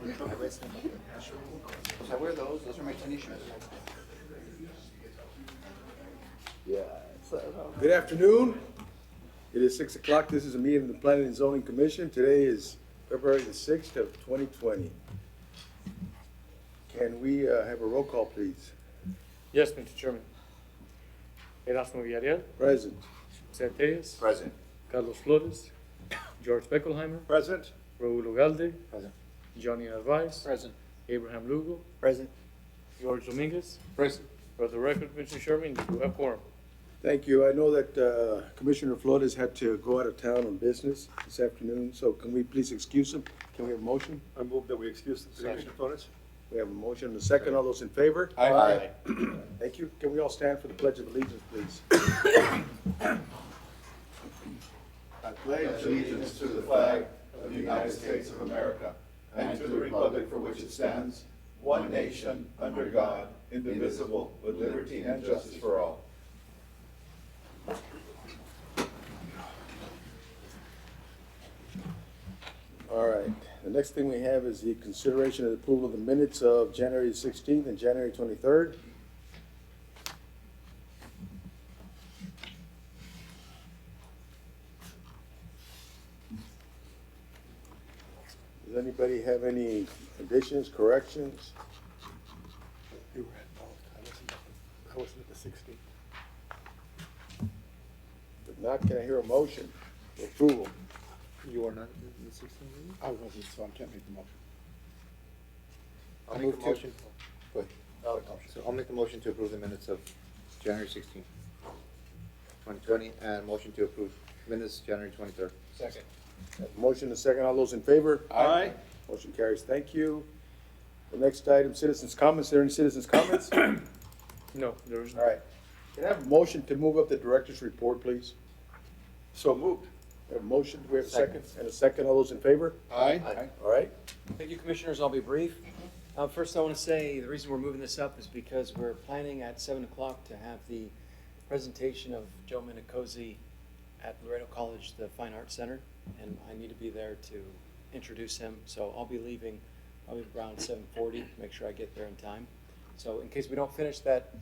I wear those. Those are my tennis shoes. Yeah. Good afternoon. It is 6 o'clock. This is a meeting of the Planning and Zoning Commission. Today is February the 6th of 2020. Can we have a roll call, please? Yes, Mr. Chairman. Erasmo Villarreal, Present. Jose Tellez, Present. Carlos Flores, George Beckelheimer, Present. Raul Ugalde, Present. Johnny Narvaez, Present. Abraham Lugo, Present. George Dominguez. Present. For the record, Mr. Chairman, you do have quorum. Thank you. I know that Commissioner Flores had to go out of town on business this afternoon, so can we please excuse him? Can we have a motion? I move that we excuse Commissioner Flores. We have a motion and a second. All those in favor? Aye. Thank you. Can we all stand for the Pledge of Allegiance, please? I pledge allegiance to the flag of the United States of America and to the republic for which it stands, one nation, under God, indivisible, with liberty and justice for all. All right. The next thing we have is the consideration of the approval of the minutes of January 16th and January 23rd. Does anybody have any additions, corrections? You were at both. I wasn't at the 16th. If not, can I hear a motion for approval? You are not at the 16th meeting? I wasn't, so I can't make the motion. I'll make the motion. Go ahead. So I'll make the motion to approve the minutes of January 16th, 2020, and motion to approve minutes January 23rd. Second. Motion and second. All those in favor? Aye. Motion carries. Thank you. The next item, citizens' comments. Are there any citizens' comments? All No, there is no. right. Can I have a motion to move up the director's report, please? So moved. We have a motion. Do we have a second? And a second. All those in favor? Aye. All right. Thank you, Commissioners. I'll be brief. First, I want to say the reason we're moving this up is because we're planning at 7 o'clock to have the presentation of Joe Minicozy at Laredo College, the Fine Arts Center, and I need to be there to introduce him. So I'll be leaving probably around 7:40 to make sure I get there in time. So in case we don't finish that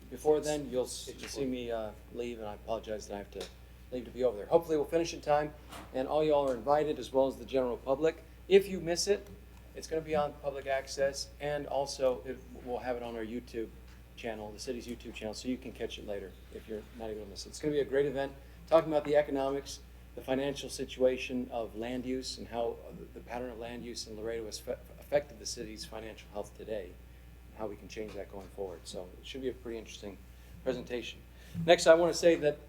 before then, you'll see me leave, and I apologize that I have to leave to be over there. Hopefully we'll finish in time, and all y'all are invited as well as the general public. If you miss it, it's going to be on public access, and also we'll have it on our YouTube channel, the city's YouTube channel, so you can catch it later if you're not able to miss it. It's going to be a great event, talking about the economics, the financial situation of land use, and how the pattern of land use in Laredo has affected the city's financial health today, and how we can change that going forward. So it should be a pretty interesting presentation. Next, I want to say that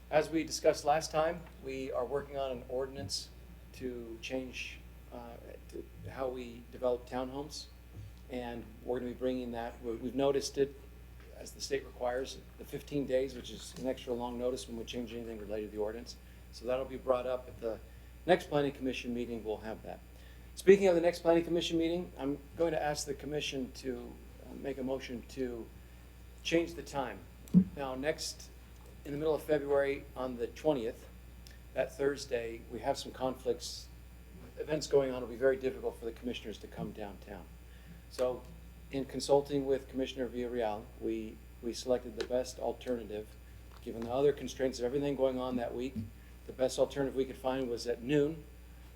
as we discussed last time, we are working on an ordinance to change how we develop townhomes, and we're going to be bringing that. We've noticed it, as the state requires, the 15 days, which is an extra long notice when we change anything related to the ordinance. So that'll be brought up at the next Planning Commission meeting. We'll have that. Speaking of the next Planning Commission meeting, I'm going to ask the Commission to make a motion to change the time. Now, next, in the middle of February, on the 20th, that Thursday, we have some conflicts. Events going on. It'll be very difficult for the commissioners to come downtown. So in consulting with Commissioner Villarreal, we selected the best alternative, given the other constraints of everything going on that week. The best alternative we could find was at noon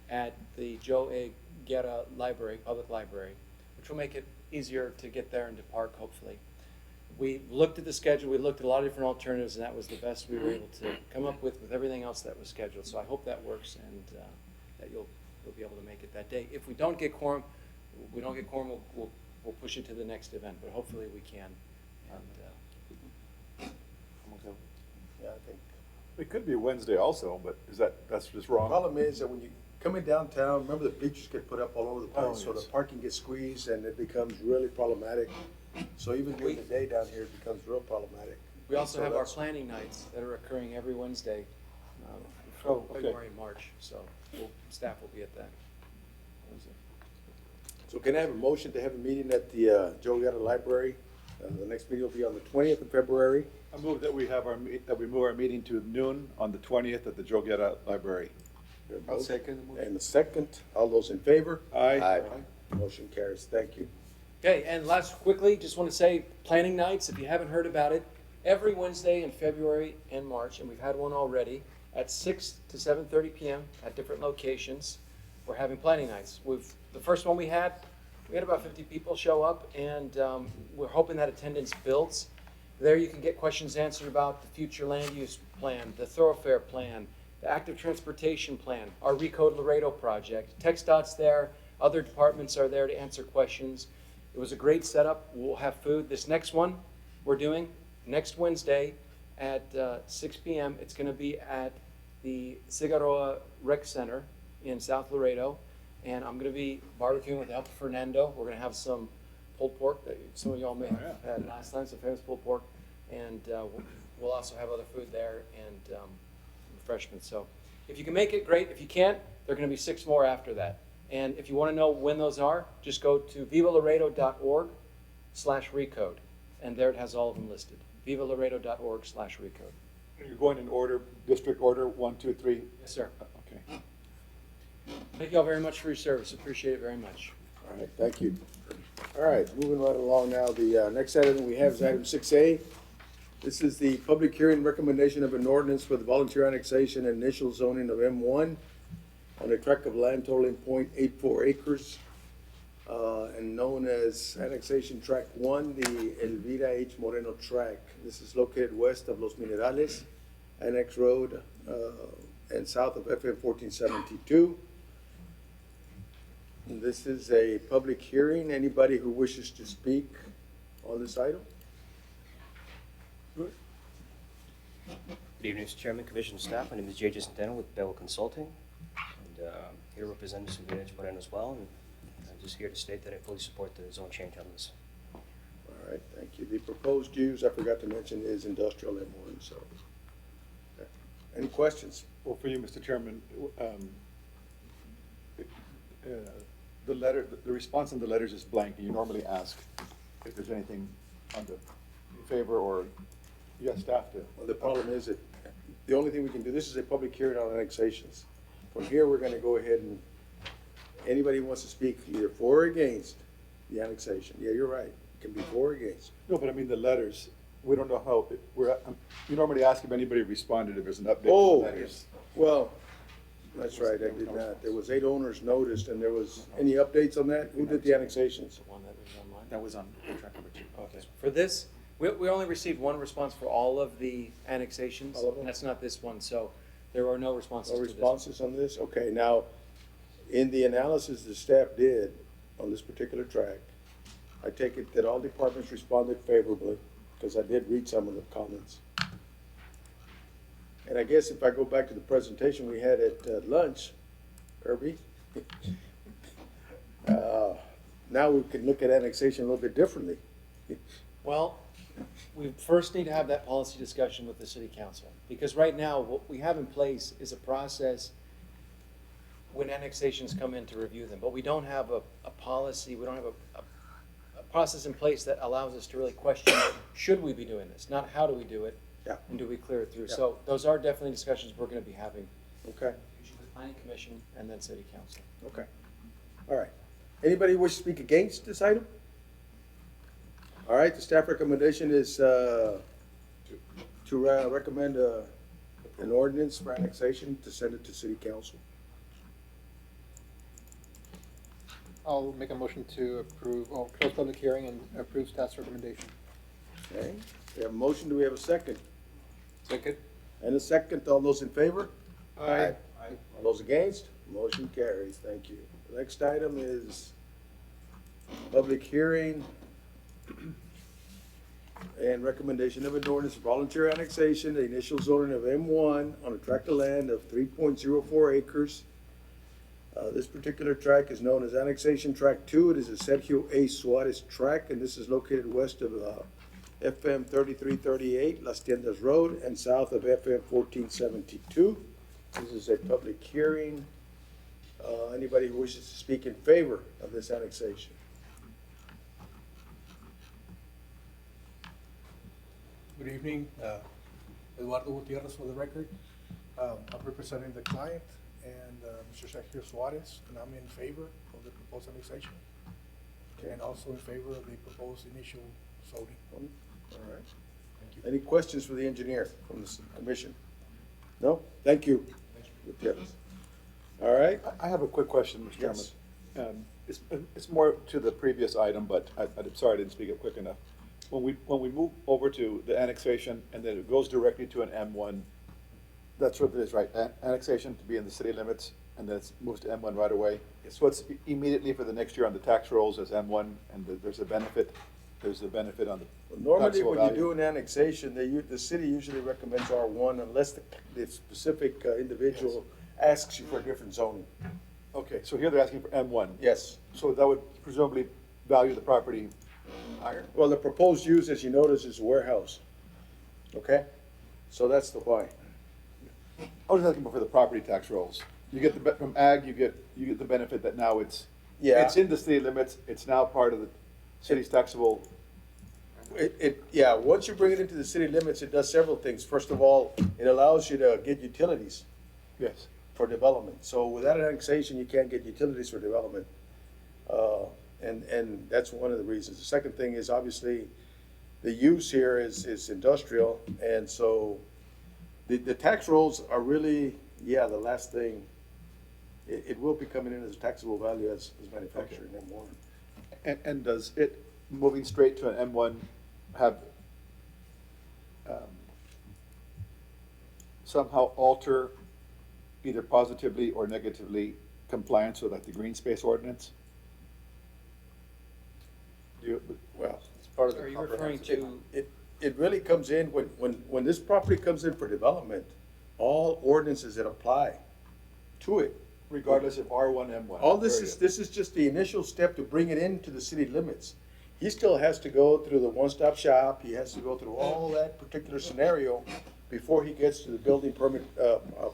at the Joe A. Guerra Library, Public Library, which will make it easier to get there and to park, hopefully. We looked at the schedule, we looked at a lot of different alternatives, and that was the best we were able to come up with everything else that was scheduled. So I hope that works, and that you'll be able to make it that day. If we don't get quorum, we'll push it to the next event, but hopefully we can. And Yeah, I think. It could be Wednesday also, but that's just The wrong? problem is that when you come in downtown, remember the bleachers get put up all over the place, Oh, so the yes. parking gets squeezed and it becomes really problematic. So even during the day down here, it becomes real problematic. we also So have our that's- planning nights that are occurring every Wednesday, Oh, okay. February and March, so staff will be at that. So can I have a motion to have a meeting at the Joe Guerra Library? The next meeting will be on the 20th of February. I move that we have that we move our meeting to noon on the 20th at the Joe Guerra Library. I'll second. And the second, all those in favor? Aye. Motion carries. Thank you. Okay, and last, quickly, just want to say, planning nights, if you haven't heard about it, every Wednesday in February and March, and we've had one already, at 6 to 7:30 p.m. at different locations, we're having planning nights. The first one we had about 50 people show up, and we're hoping that attendance builds. There you can get questions answered about the future land use plan, the thoroughfare plan, the active transportation plan, our Recode Laredo project. TxDOT's there, other departments are there to answer questions. It was a great setup. We'll have food. This next one we're doing next Wednesday at 6 p.m. It's going to be at the Cigarroa Rec Center in South Laredo. And I'm going to be barbecuing with the help of Fernando. We're going to have some pulled pork that some of y'all may have had last time, some famous pulled pork. And we'll also have other food there and refreshments. So if you can make it, great. If you can't, there are going to be 6 more after that. And if you want to know when those are, just go to vivalaredo.org/recode. And there it has all of them listed. vivalaredo.org/recode. You're going in order, district order, 1, 2, 3? Yes, sir. Okay. Thank you all very much for your service. Appreciate it very much. All right, thank you. All right, moving right along now. The next item we have is item 6A. This is the public hearing recommendation of an ordinance for the volunteer annexation and initial zoning of M1 on a tract of land totaling .84 acres and known as annexation tract 1, the Elvira H. Moreno tract. This is located west of Los Minerales, Annex Road, and south of FM 1472. This is a public hearing. Anybody who wishes to speak on this item? Good evening, Mr. Chairman, Commission staff. My name is J.J. Centeno with Bell Consulting. And here to represent Mr. Vintage Moreno as well. And I'm just here to state that I fully support the zone change on this. All right, thank you. The proposed use, I forgot to mention, is industrial M1, so. Okay. Any questions? Well, for you, Mr. Chairman, the letter, the response in the letters is blank, and you normally ask if there's anything on the in favor or you ask staff to. Well, the problem is that the only thing we can do, this is a public hearing on annexations. From here, we're gonna go ahead and, anybody who wants to speak either for or against the annexation. Yeah, you're right. It can be for or against. No, but I mean the letters, we don't know how, you normally ask if anybody responded, if there's an update Oh, in the letters. well, that's right, I did not. There was 8 owners noticed, and there was, any updates on that? Who did the annexations? The one that was online. That was on track number 2. Okay. For this, we only received one response for all of the annexations. All of them? And that's not this one, so there are no responses No to this. responses on this? Okay, now, in the analysis the staff did on this particular tract, I take it that all departments responded favorably, because I did read some of the comments. And I guess if I go back to the presentation we had at lunch, Kirby, now we can look at annexation a little bit differently. Well, we first need to have that policy discussion with the city council. Because right now, what we have in place is a process when annexations come in to review them. But we don't have a policy, we don't have a process in place that allows us to really question, should we be doing this? Not how do we do it? Yeah. And do we clear it through? Yeah. So those are definitely discussions we're gonna be having, Okay, usually with planning commission and then city council. okay. All right. Anybody wish to speak against this item? All right, the staff recommendation is to recommend an ordinance for annexation to send it to city council. I'll make a motion to approve, close public hearing and approve staff's recommendation. Okay, we have a motion, do we have a second? Second. And a second, all those in favor? Aye. All those against? Motion carries, thank you. The next item is public hearing and recommendation of an ordinance for volunteer annexation, the initial zoning of M1 on a tract of land of 3.04 acres. This particular tract is known as Annexation Tract 2. It is a Sergio A. Suarez tract, and this is located west of FM 3338, Las Tiendas Road, and south of FM 1472. This is a public hearing. Anybody who wishes to speak in favor of this annexation? Good evening, Eduardo Gutierrez for the record. I'm representing the client and Mr. Sergio Suarez, and I'm in favor of the proposed annexation. and also in favor of the proposed initial zoning. All right. Any questions for the engineer from the commission? No? Thank you. Gutierrez. All right. I have a quick question, Mr. Chairman. Yes. It's more to the previous item, but I'm sorry I didn't speak up quick enough. When we move over to the annexation and then it goes directly to an M1, that's what it is, right? Annexation to be in the city limits and then it moves to M1 right away. So it's immediately for the next year on the tax rolls as M1 and there's a benefit on the Normally, taxable when you value. do an annexation, the city usually recommends R1 unless the specific individual asks you for a different zoning. Okay, so here they're asking for M1. Yes. So that would presumably value the property higher. Well, the proposed use, as you notice, is warehouse. Okay? So that's the why. I was asking for the property tax rolls. You get from ag, you get the benefit that now it's in the city limits, it's now part of the city's taxable. Yeah, once you bring it into the city limits, it does several things. First of all, it allows you to get utilities Yes. for development. So without annexation, you can't get utilities for development. And that's one of the reasons. The second thing is obviously the use here is industrial. And so the tax rolls are really, the last thing. It will be coming in as a taxable value as manufactured in M1. And does it, moving straight to an M1, have somehow alter either positively or negatively compliance with like the green space ordinance? Well, It's part of the. Are you referring to? it really comes in, when this property comes in for development, all ordinances that apply to it. Regardless of R1, M1? All this is just the initial step to bring it into the city limits. He still has to go through the one-stop shop, he has to go through all that particular scenario before he gets to the building permit,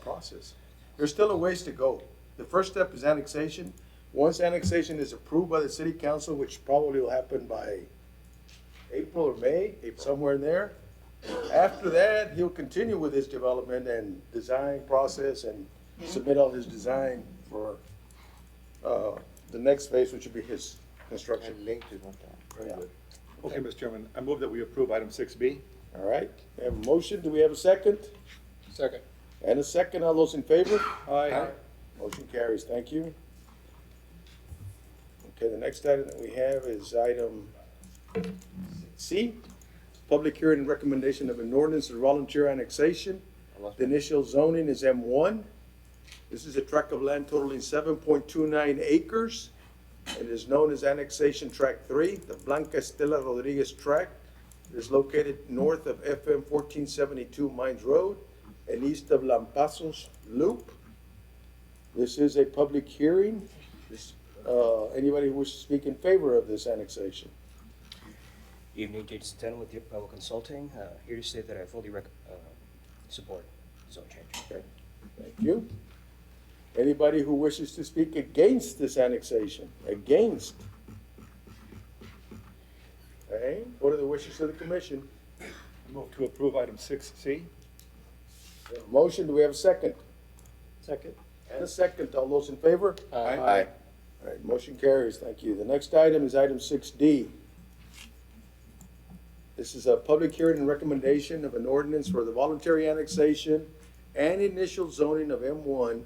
process. There's still a ways to go. The first step is annexation. Once annexation is approved by the city council, which probably will happen by April or May, somewhere in there. After that, he'll continue with his development and design process and submit all his design for, the next phase, which would be his construction. And linked to one time. Very good. Okay, Mr. Chairman, I move that we approve item 6B. All right, we have a motion, do we have a second? Second. And a second, all those in favor? Aye. Motion carries, thank you. Okay, the next item that we have is item C, public hearing and recommendation of an ordinance of volunteer annexation. The initial zoning is M1. This is a tract of land totaling 7.29 acres. It is known as Annexation Tract 3, the Blanca Estela Rodriguez tract. It is located north of FM 1472 Mines Road and east of Lampazos Loop. This is a public hearing. Anybody who wishes to speak in favor of this annexation? Evening, J. Centeno with Bello Consulting. Here to say that I fully support zone change. Okay, thank you. Anybody who wishes to speak against this annexation? Against? Okay, what are the wishes of the commission? I move to approve item 6C. We have a motion, do we have a second? Second. And a second, all those in favor? Aye. All right, motion carries, thank you. The next item is item 6D. This is a public hearing and recommendation of an ordinance for the voluntary annexation and initial zoning of M1,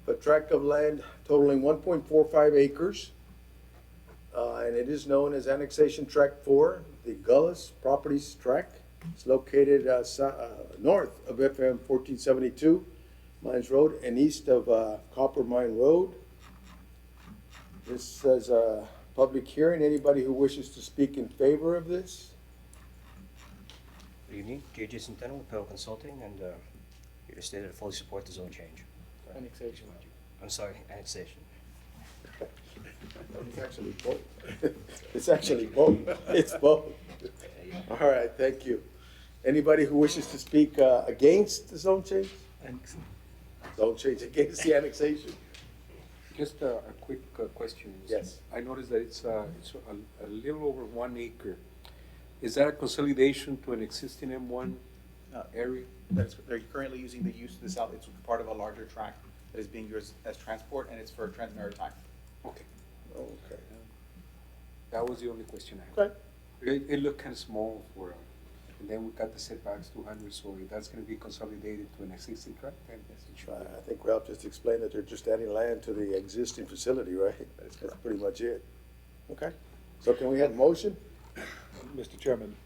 a tract of land totaling 1.45 acres, and it is known as Annexation Tract 4, the Gullis Properties Tract. It's located north of FM 1472 Mines Road and east of Copper Mine Road. This says a public hearing. Anybody who wishes to speak in favor of this? Good evening, J. Centeno with Bello Consulting, and here to state that I fully support the zone change. Annexation. I'm sorry, annexation. It's actually both. It's actually both. It's both. All right, thank you. Anybody who wishes to speak against the zone change? Zone change against the annexation? Just a quick question. Yes. I noticed that it's a little over 1 acre. Is that a consolidation to an existing M1 area? They're currently using the use of the south, it's part of a larger tract that is being used as transport, and it's for Transmaritime. Okay. Okay. That was the only question I had. Okay. It looked kind of small for, and then we got the setbacks 200, so if that's gonna be consolidated to an existing tract, then yes, it should. I think Ralph just explained that they're just adding land to the existing facility, right? That's pretty much it. Okay, so can we have a motion? Mr. Chairman,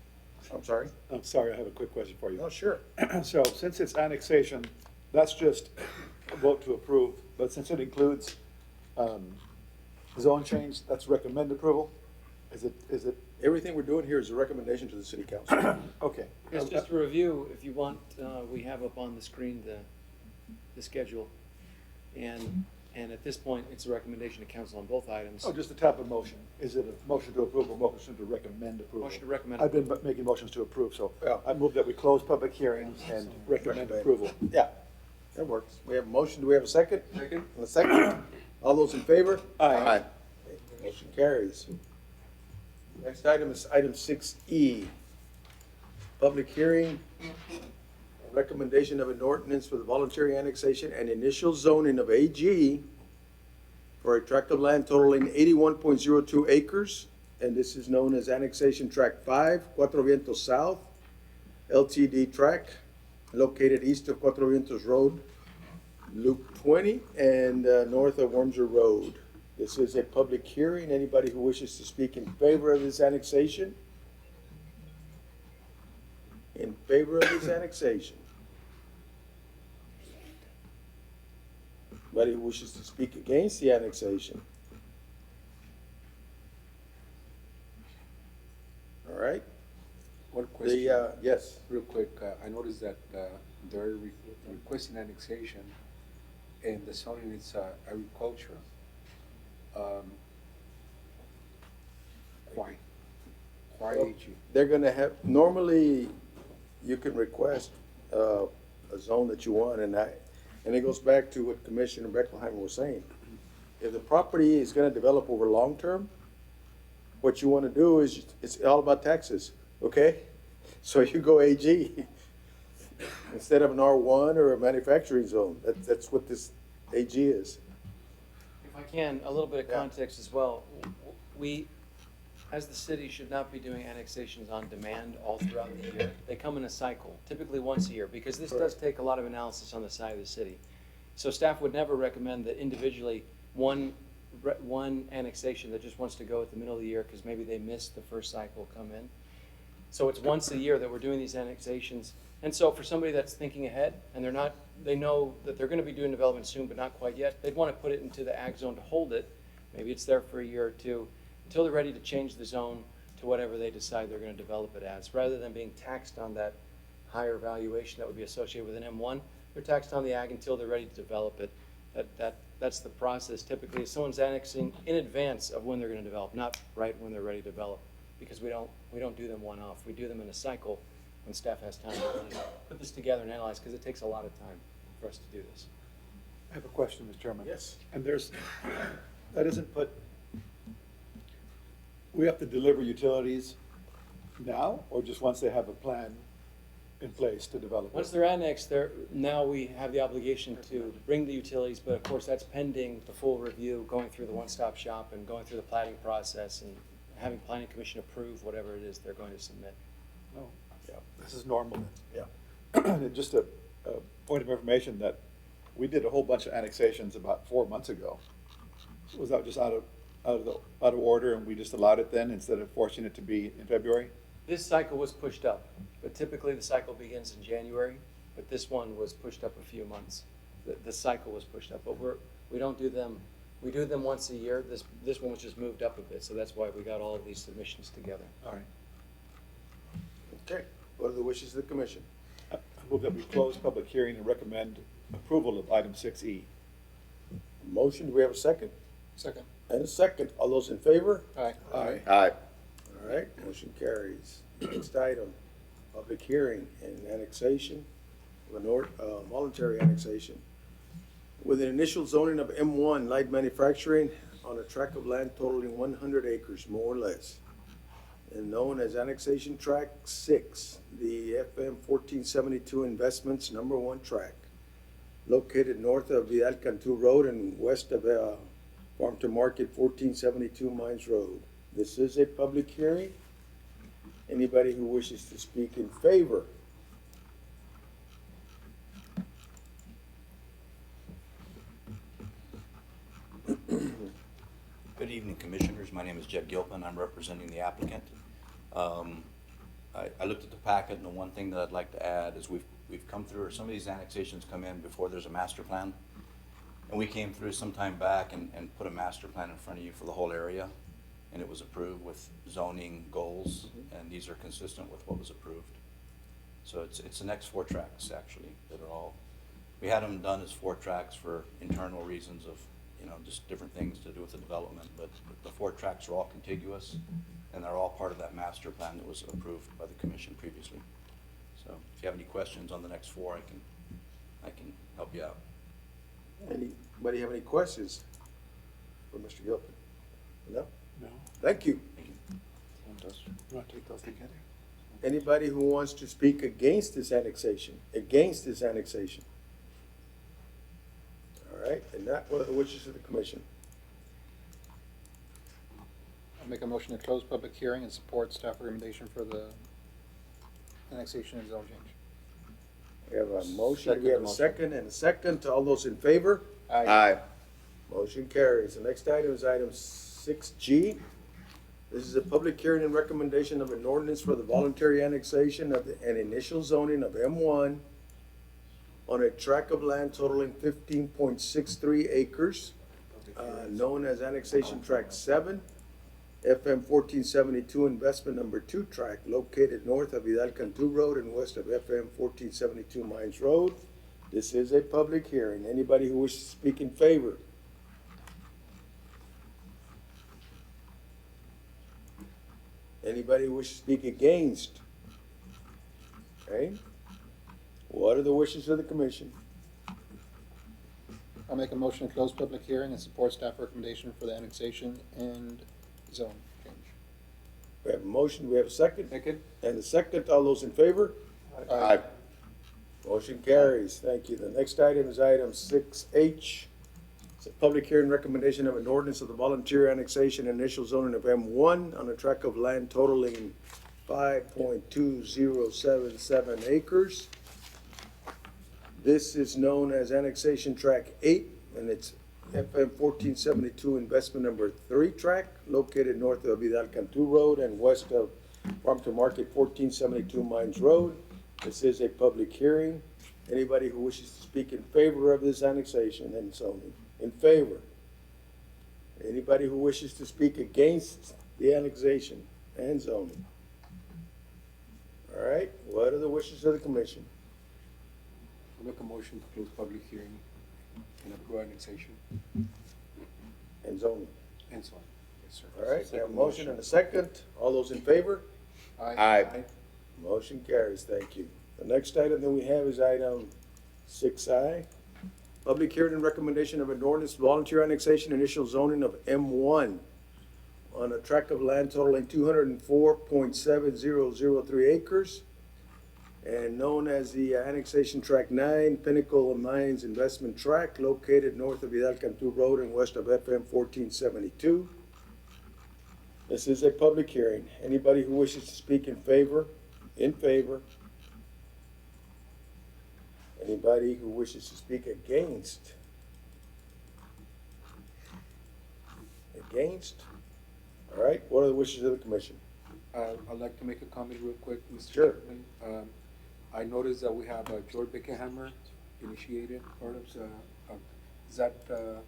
I'm sorry? I'm sorry, I have a quick question for you. Oh, sure. So since it's annexation, that's just a vote to approve, but since it includes zone change, that's recommend approval? Is it, Everything we're doing here is a recommendation to the city council. okay. It's just a review, if you want, we have up on the screen the schedule. And at this point, it's a recommendation to council on both items. Oh, just the type of motion. Is it a motion to approve or motion to recommend approval? Motion to recommend. I've been making motions to approve, so Yeah. I move that we close public hearings and recommend approval. Yeah, that works. We have a motion. Do we have a second? Second? And a second? All those in favor? Aye. Motion carries. Next item is item 6E. Public hearing, recommendation of an ordinance for the voluntary annexation and initial zoning of AG for a tract of land totaling 81.02 acres, and this is known as annexation tract 5, Cuatro Vientos South, LTD tract, located east of Cuatro Vientos Road, Loop 20, and north of Wormser Road. This is a public hearing. Anybody who wishes to speak in favor of this annexation? In favor of this annexation? Anybody who wishes to speak against the annexation? All right. One question. Yes. Real quick, I noticed that they're requesting annexation and the zoning is agriculture. Why? Why Well, AG? They're gonna have, normally, you can request a zone that you want, and it goes back to what Commissioner Beckelheimer was saying. If the property is gonna develop over long term, what you wanna do is, it's all about taxes, okay? So you go AG instead of an R1 or a manufacturing zone. That's what this AG is. If I can, a little bit of Yeah. context as well. We, as the city, should not be doing annexations on demand all throughout the year. They come in a cycle, typically once a year, because this does take a lot of analysis on the side of the city. So staff would never recommend that individually one annexation that just wants to go at the middle of the year because maybe they missed the first cycle come in. So it's once a year that we're doing these annexations. And so for somebody that's thinking ahead and they know that they're gonna be doing development soon, but not quite yet, they'd wanna put it into the ag zone to hold it. Maybe it's there for a year or two, until they're ready to change the zone to whatever they decide they're gonna develop it as. Rather than being taxed on that higher valuation that would be associated with an M1, they're taxed on the ag until they're ready to develop it. That's the process typically. Someone's annexing in advance of when they're gonna develop, not right when they're ready to develop. Because we don't do them one-off. We do them in a cycle when staff has time to really put this together and analyze, because it takes a lot of time for us to do this. I have a question, Mr. Chairman. Yes. And that isn't put, we have to deliver utilities now, or just once they have a plan in place to develop it? Once they're annexed, now we have the obligation to bring the utilities, but of course that's pending the full review, going through the one-stop shop and going through the plating process and having planning commission approve whatever it is they're going to submit. No, yeah, this is normal then. Yeah. And just a point of information that we did a whole bunch of annexations about 4 months ago. Was that just out of order and we just allowed it then instead of forcing it to be in February? This cycle was pushed up, but typically the cycle begins in January, but this one was pushed up a few months. The cycle was pushed up, but we don't do them, we do them once a year. This one was just moved up a bit, so that's why we got all of these submissions together. All right. Okay. What are the wishes of the commission? I move that we close public hearing and recommend approval of item 6E. Motion, do we have a second? Second. And a second. All those in favor? Aye. Aye. Aye. All right, motion carries. Next item, public hearing and annexation, of a voluntary annexation. With an initial zoning of M1 light manufacturing on a tract of land totaling 100 acres, more or less, and known as annexation tract 6, the FM 1472 Investments #1 tract, located north of Vidal Cantu Road and west of Farm to Market 1472 Mines Road. This is a public hearing. Anybody who wishes to speak in favor? Good evening, Commissioners. My name is Jed Gilpin. I'm representing the applicant. I looked at the packet, and the one thing that I'd like to add is we've come through, or some of these annexations come in before there's a master plan. And we came through some time back and put a master plan in front of you for the whole area, and it was approved with zoning goals, and these are consistent with what was approved. So it's the next 4 tracks, actually, that are all, we had them done as 4 tracks for internal reasons of, just different things to do with the development, but the 4 tracks are all contiguous, and they're all part of that master plan that was approved by the commission previously. So if you have any questions on the next 4, I can help you out. Anybody have any questions for Mr. Gilpin? No? No. Thank you. Thank you. You want to take those together? Anybody who wants to speak against this annexation? Against this annexation? All right, and that, what are the wishes of the commission? I'll make a motion to close public hearing and support staff recommendation for the annexation and zone change. We have a motion, Second we have a motion. second and a second. All those in favor? Aye. Motion carries. The next item is item 6G. This is a public hearing and recommendation of an ordinance for the voluntary annexation of an initial zoning of M1 on a tract of land totaling 15.63 acres, known as Annexation Tract 7, FM 1472 Investment Number 2 tract located north of Vidal Cantu Road and west of FM 1472 Mines Road. This is a public hearing. Anybody who wishes to speak in favor? Anybody who wishes to speak against? Okay. What are the wishes of the commission? I'll make a motion to close public hearing and support staff recommendation for the annexation and zone change. We have a motion, we have a second? Second? And a second, all those in favor? Aye. Motion carries, thank you. The next item is item 6H. It's a public hearing recommendation of an ordinance of the voluntary annexation and initial zoning of M1 on a tract of land totaling 5.2077 acres. This is known as Annexation Tract 8, and it's FM 1472 Investment Number 3 tract, located north of Vidal Cantu Road and west of Farm to Market 1472 Mines Road. This is a public hearing. Anybody who wishes to speak in favor of this annexation and zoning? In favor? Anybody who wishes to speak against the annexation and zoning? All right, what are the wishes of the commission? I'll make a motion to close public hearing and approve annexation And zoning. and so on. Yes, sir. All right, we have a Second motion and a second. All those in favor? Aye. Motion carries, thank you. The next item that we have is item 6I. Public hearing and recommendation of an ordinance voluntary annexation initial zoning of M1 on a tract of land totaling 204.7003 acres and known as the Annexation Tract 9 Pinnacle Mines Investment Tract located north of Vidal Cantu Road and west of FM 1472. This is a public hearing. Anybody who wishes to speak in favor? In favor? Anybody who wishes to speak against? Against? All right, what are the wishes of the commission? I'd like to make a comment real quick, Mr. Sure. Chairman. I noticed that we have George Beckenhammer initiated part of the, is that the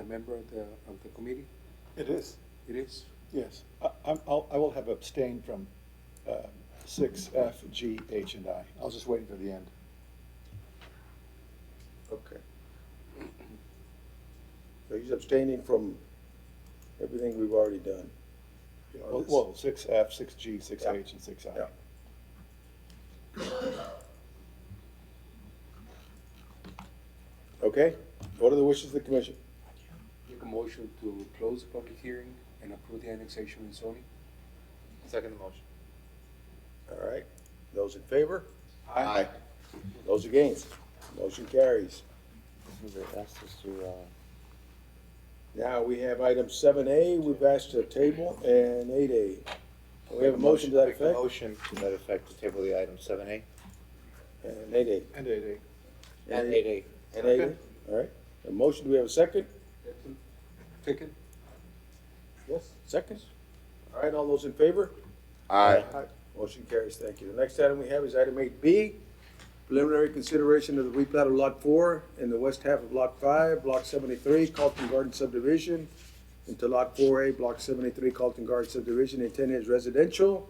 member of the committee? It is, It is? yes. I will have abstained from 6F, G, H, and I. I was just waiting for the end. Okay. So he's abstaining from everything we've already done. Well, 6F, 6G, 6H, Yeah. and 6I. Yeah. Okay, what are the wishes of the commission? Make a motion to close the public hearing and approve the annexation and zoning. Second motion. All right, those in favor? Aye. Those against? Motion carries. They asked us to, Now, we have item 7A, we've asked to table, and 8A. We have a motion to that Make a effect, motion to that effect to table the item 7A and 8A. And 8A. and 8A. And 8A, all right. A motion, do we have a second? Second? Yes. Second? All right, all those in favor? Aye. Motion carries, thank you. The next item we have is item 8B, preliminary consideration of the replat of Lot 4 in the west half of Lot 5, Block 73, Carlton Garden subdivision, into Lot 4A, Block 73, Carlton Garden subdivision, intended as residential.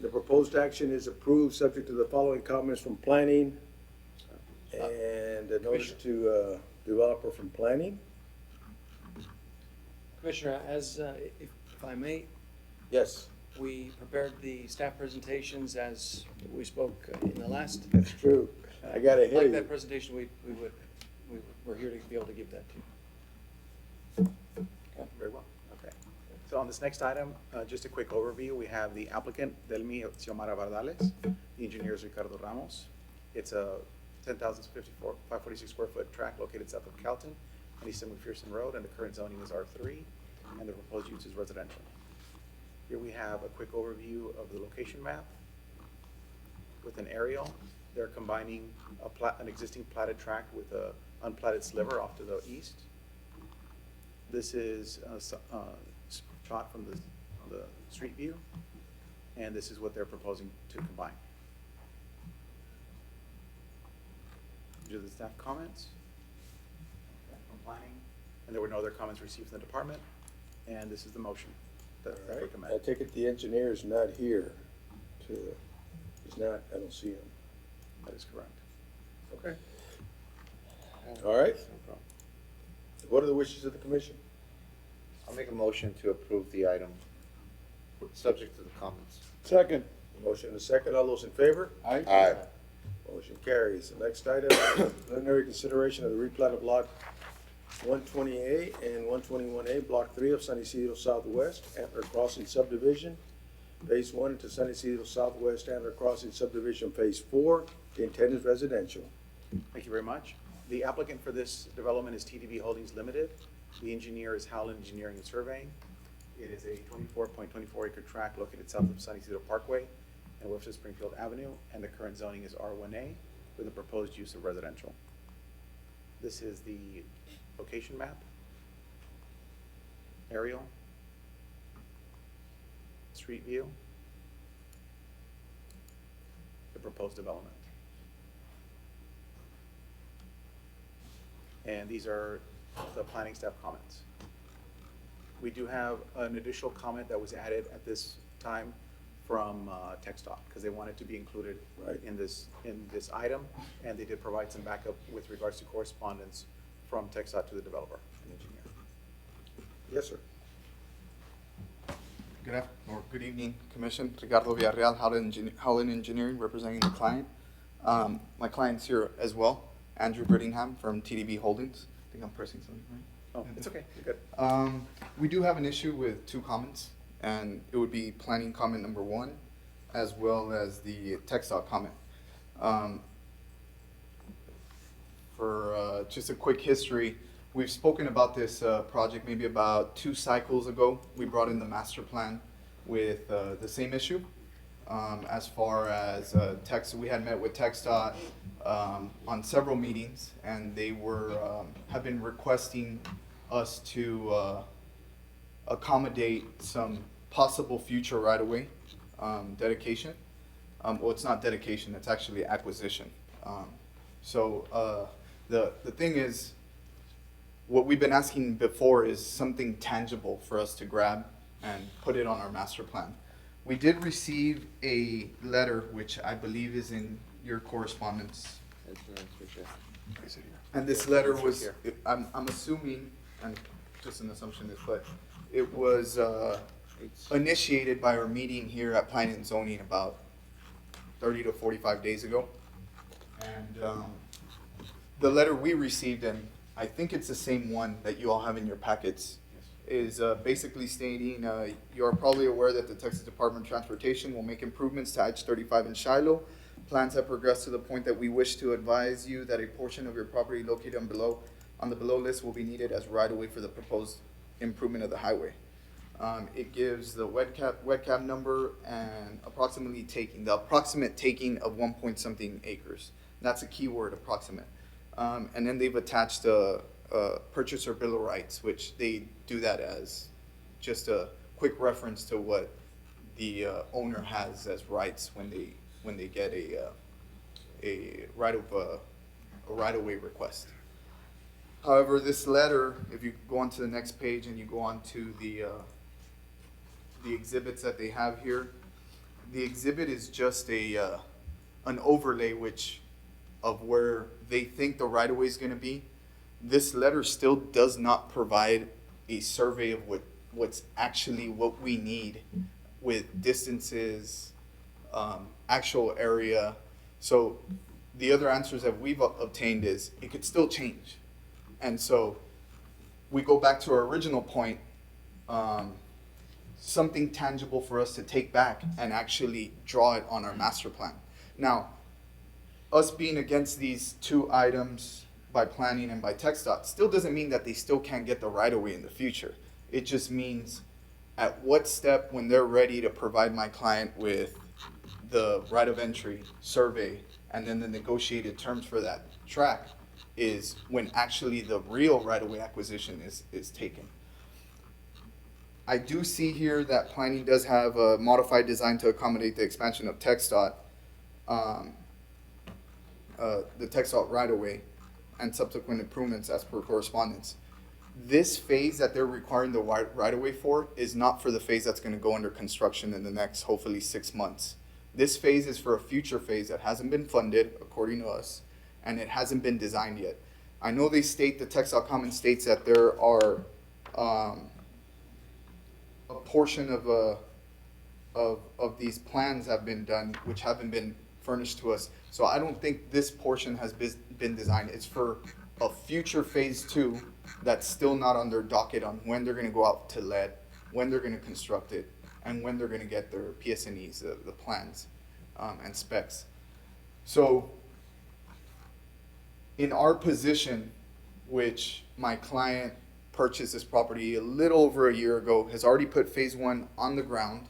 The proposed action is approved, subject to the following comments from planning and a notice to developer from planning. Commissioner, as, if I may, Yes, we prepared the staff presentations as we spoke in the last. that's true. I got ahead Like of that you. presentation, we're here to be able to give that to you. Very well, okay. So on this next item, just a quick overview. We have the applicant, Delmi Xiomara Bardales, the engineer is Ricardo Ramos. It's a 546 square foot tract located south of Calton on East McPherson Road, and the current zoning is R3, and the proposed use is residential. Here we have a quick overview of the location map with an aerial. They're combining an existing platted tract with a unplatted sliver off to the east. This is a shot from the street view, and this is what they're proposing to combine. These are the staff comments from planning, and there were no other comments received from the department, and this is the motion that All I right. recommend. I take it the engineer is not here to, he's not, I don't see him. That is correct. Okay. All right. What are the wishes of the commission? I'll make a motion to approve the item, subject to the comments. Second. Motion and a second. All those in favor? Aye. Motion carries. The next item, preliminary consideration of the replat of lot 128 and 121A, Block 3 of San Isidro Southwest, Antler Crossing subdivision, Phase 1 into San Isidro Southwest, Antler Crossing subdivision, Phase 4. The intent is residential. Thank you very much. The applicant for this development is TDB Holdings Limited. The engineer is Howland Engineering and Surveying. It is a 24.24 acre tract located south of San Isidro Parkway and west of Springfield Avenue, and the current zoning is R1A with a proposed use of residential. This is the location map, aerial, street view, the proposed development. And these are the planning staff comments. We do have an additional comment that was added at this time from TxDOT, because they wanted to be included Right. in this item, and they did provide some backup with regards to correspondence from TxDOT to the developer and engineer. Yes, sir. Good evening, Commission. Ricardo Villarreal, Howland Engineering, representing the client. My client's here as well, Andrew Brittingham from TDB Holdings. I think I'm pressing something, right? Oh, it's okay, you're good. We do have an issue with two comments, and it would be planning comment number 1, as well as the TxDOT comment. For just a quick history, we've spoken about this project maybe about 2 cycles ago. We brought in the master plan with the same issue. As far as we had met with TxDOT on several meetings, and they have been requesting us to accommodate some possible future right-of-way dedication. Well, it's not dedication, it's actually acquisition. The thing is, what we've been asking before is something tangible for us to grab and put it on our master plan. We did receive a letter, which I believe is in your correspondence. And this letter was, I'm assuming, and just an assumption is, but it was initiated by our meeting here at Planning and Zoning about 30 to 45 days ago. And the letter we received, and I think it's the same one that you all have in your packets, is basically stating, you are probably aware that the Texas Department of Transportation will make improvements to I-35 in Shiloh. Plans have progressed to the point that we wish to advise you that a portion of your property located on below on the below list will be needed as right-of-way for the proposed improvement of the highway. It gives the wet cap number and the approximate taking of 1 point something acres. That's a key word, approximate. And then they've attached a purchaser bill of rights, which they do that as just a quick reference to what the owner has as rights when they get a right-of-way request. However, this letter, if you go on to the next page and you go on to the exhibits that they have here, the exhibit is just an overlay of where they think the right-of-way is going to be. This letter still does not provide a survey of what's actually what we need with distances, actual area. So the other answers that we've obtained is it could still change. And so we go back to our original point, something tangible for us to take back and actually draw it on our master plan. Now, us being against these two items by planning and by TxDOT still doesn't mean that they still can't get the right of way in the future. It just means at what step, when they're ready to provide my client with the right of entry survey and then the negotiated terms for that track, is when actually the real right of way acquisition is taken. I do see here that planning does have a modified design to accommodate the expansion of TxDOT, the TxDOT right of way and subsequent improvements as per correspondence. This phase that they're requiring the right of way for is not for the phase that's going to go under construction in the next, hopefully, 6 months. This phase is for a future phase that hasn't been funded, according to us, and it hasn't been designed yet. I know they state, the TxDOT comment states that there are a portion of these plans have been done, which haven't been furnished to us. So I don't think this portion has been designed. It's for a future phase 2 that's still not on their docket on when they're going to go out to lead, when they're going to construct it, and when they're going to get their PSNEs, the plans and specs. So in our position, which my client purchased this property a little over a year ago, has already put phase 1 on the ground.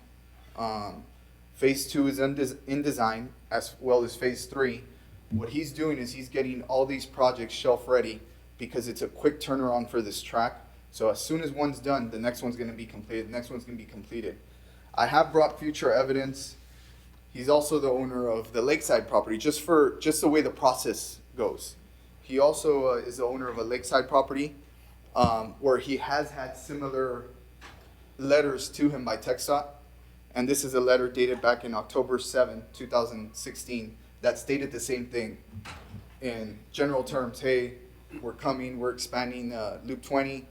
Phase 2 is in design, as well as phase 3. What he's doing is he's getting all these projects shelf ready because it's a quick turnaround for this track. So as soon as one's done, the next one's going to be completed. The next one's going to be completed. I have brought future evidence. He's also the owner of the Lakeside property, just the way the process goes. He also is the owner of a Lakeside property where he has had similar letters to him by TxDOT. And this is a letter dated back in October 7, 2016, that stated the same thing in general terms. Hey, we're coming, we're expanding Loop 20,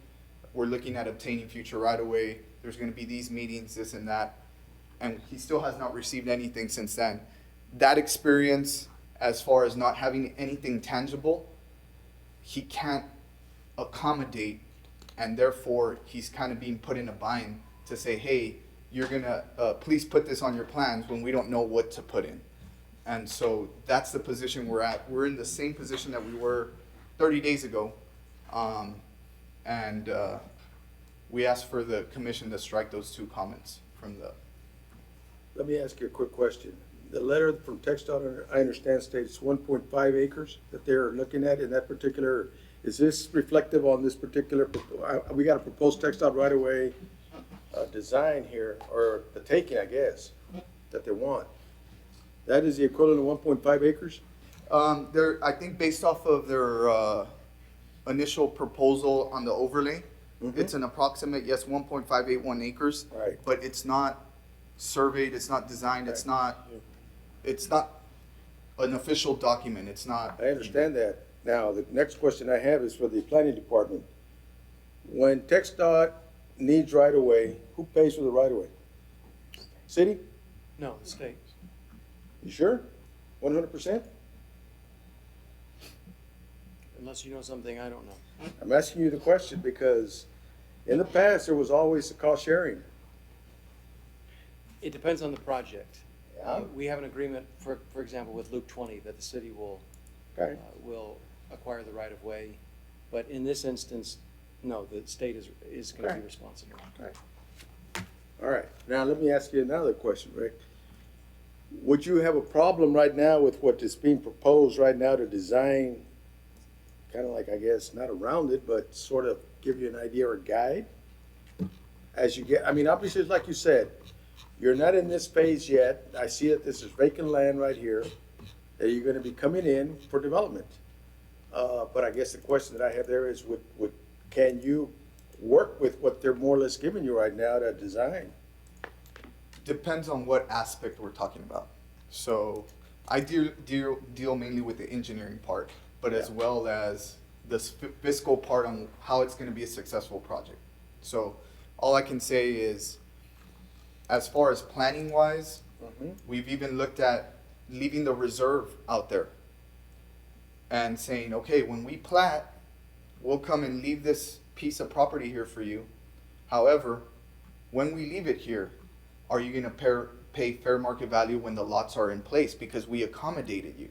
we're looking at obtaining future right-of-way, there's going to be these meetings, this and that. And he still has not received anything since then. That experience, as far as not having anything tangible, he can't accommodate, and therefore he's kind of being put in a bind to say, hey, you're going to please put this on your plans when we don't know what to put in. And so that's the position we're at. We're in the same position that we were 30 days ago. We asked for the commission to strike those two comments from the... Let me ask you a quick question. The letter from TxDOT, I understand, states 1.5 acres that they're looking at in that particular. Is this reflective on this particular? We got a proposed TxDOT right away design here, or the taking, I guess, that they want. That is the equivalent of 1.5 acres? I think based off of their initial proposal on the overlay, it's an approximate, yes, 1.581 acres. Right. But it's not surveyed, it's not designed, it's not an official document, it's not. I understand that. Now, the next question I have is for the planning department. When TxDOT needs right of way, who pays for the right of way? City? No, the state. You sure? 100%? Unless you know something I don't know. I'm asking you the question because in the past, there was always a cost sharing. It depends on the project. Yeah. We have an agreement, for example, with Loop 20, that the city will Okay. will acquire the right of way But in this instance, no, the state is going to Okay. be responsible. All right, now let me ask you another question, Rick. Would you have a problem right now with what is being proposed right now to design, kind of like, I guess, not around it, but sort of give you an idea or guide? As you get, I mean, obviously, it's like you said, you're not in this phase yet. I see that this is vacant land right here, that you're gonna be coming in for development. But I guess the question that I have there is, can you work with what they're more or less giving you right now to design? Depends on what aspect we're talking about. So I deal mainly with the engineering part, but as Yeah. well as the fiscal part on how it's going to be a successful project. So all I can say is, as far as planning wise, we've even looked at leaving the reserve out there and saying, okay, when we plat, we'll come and leave this piece of property here for you. However, when we leave it here, are you gonna pay fair market value when the lots are in place because we accommodated you?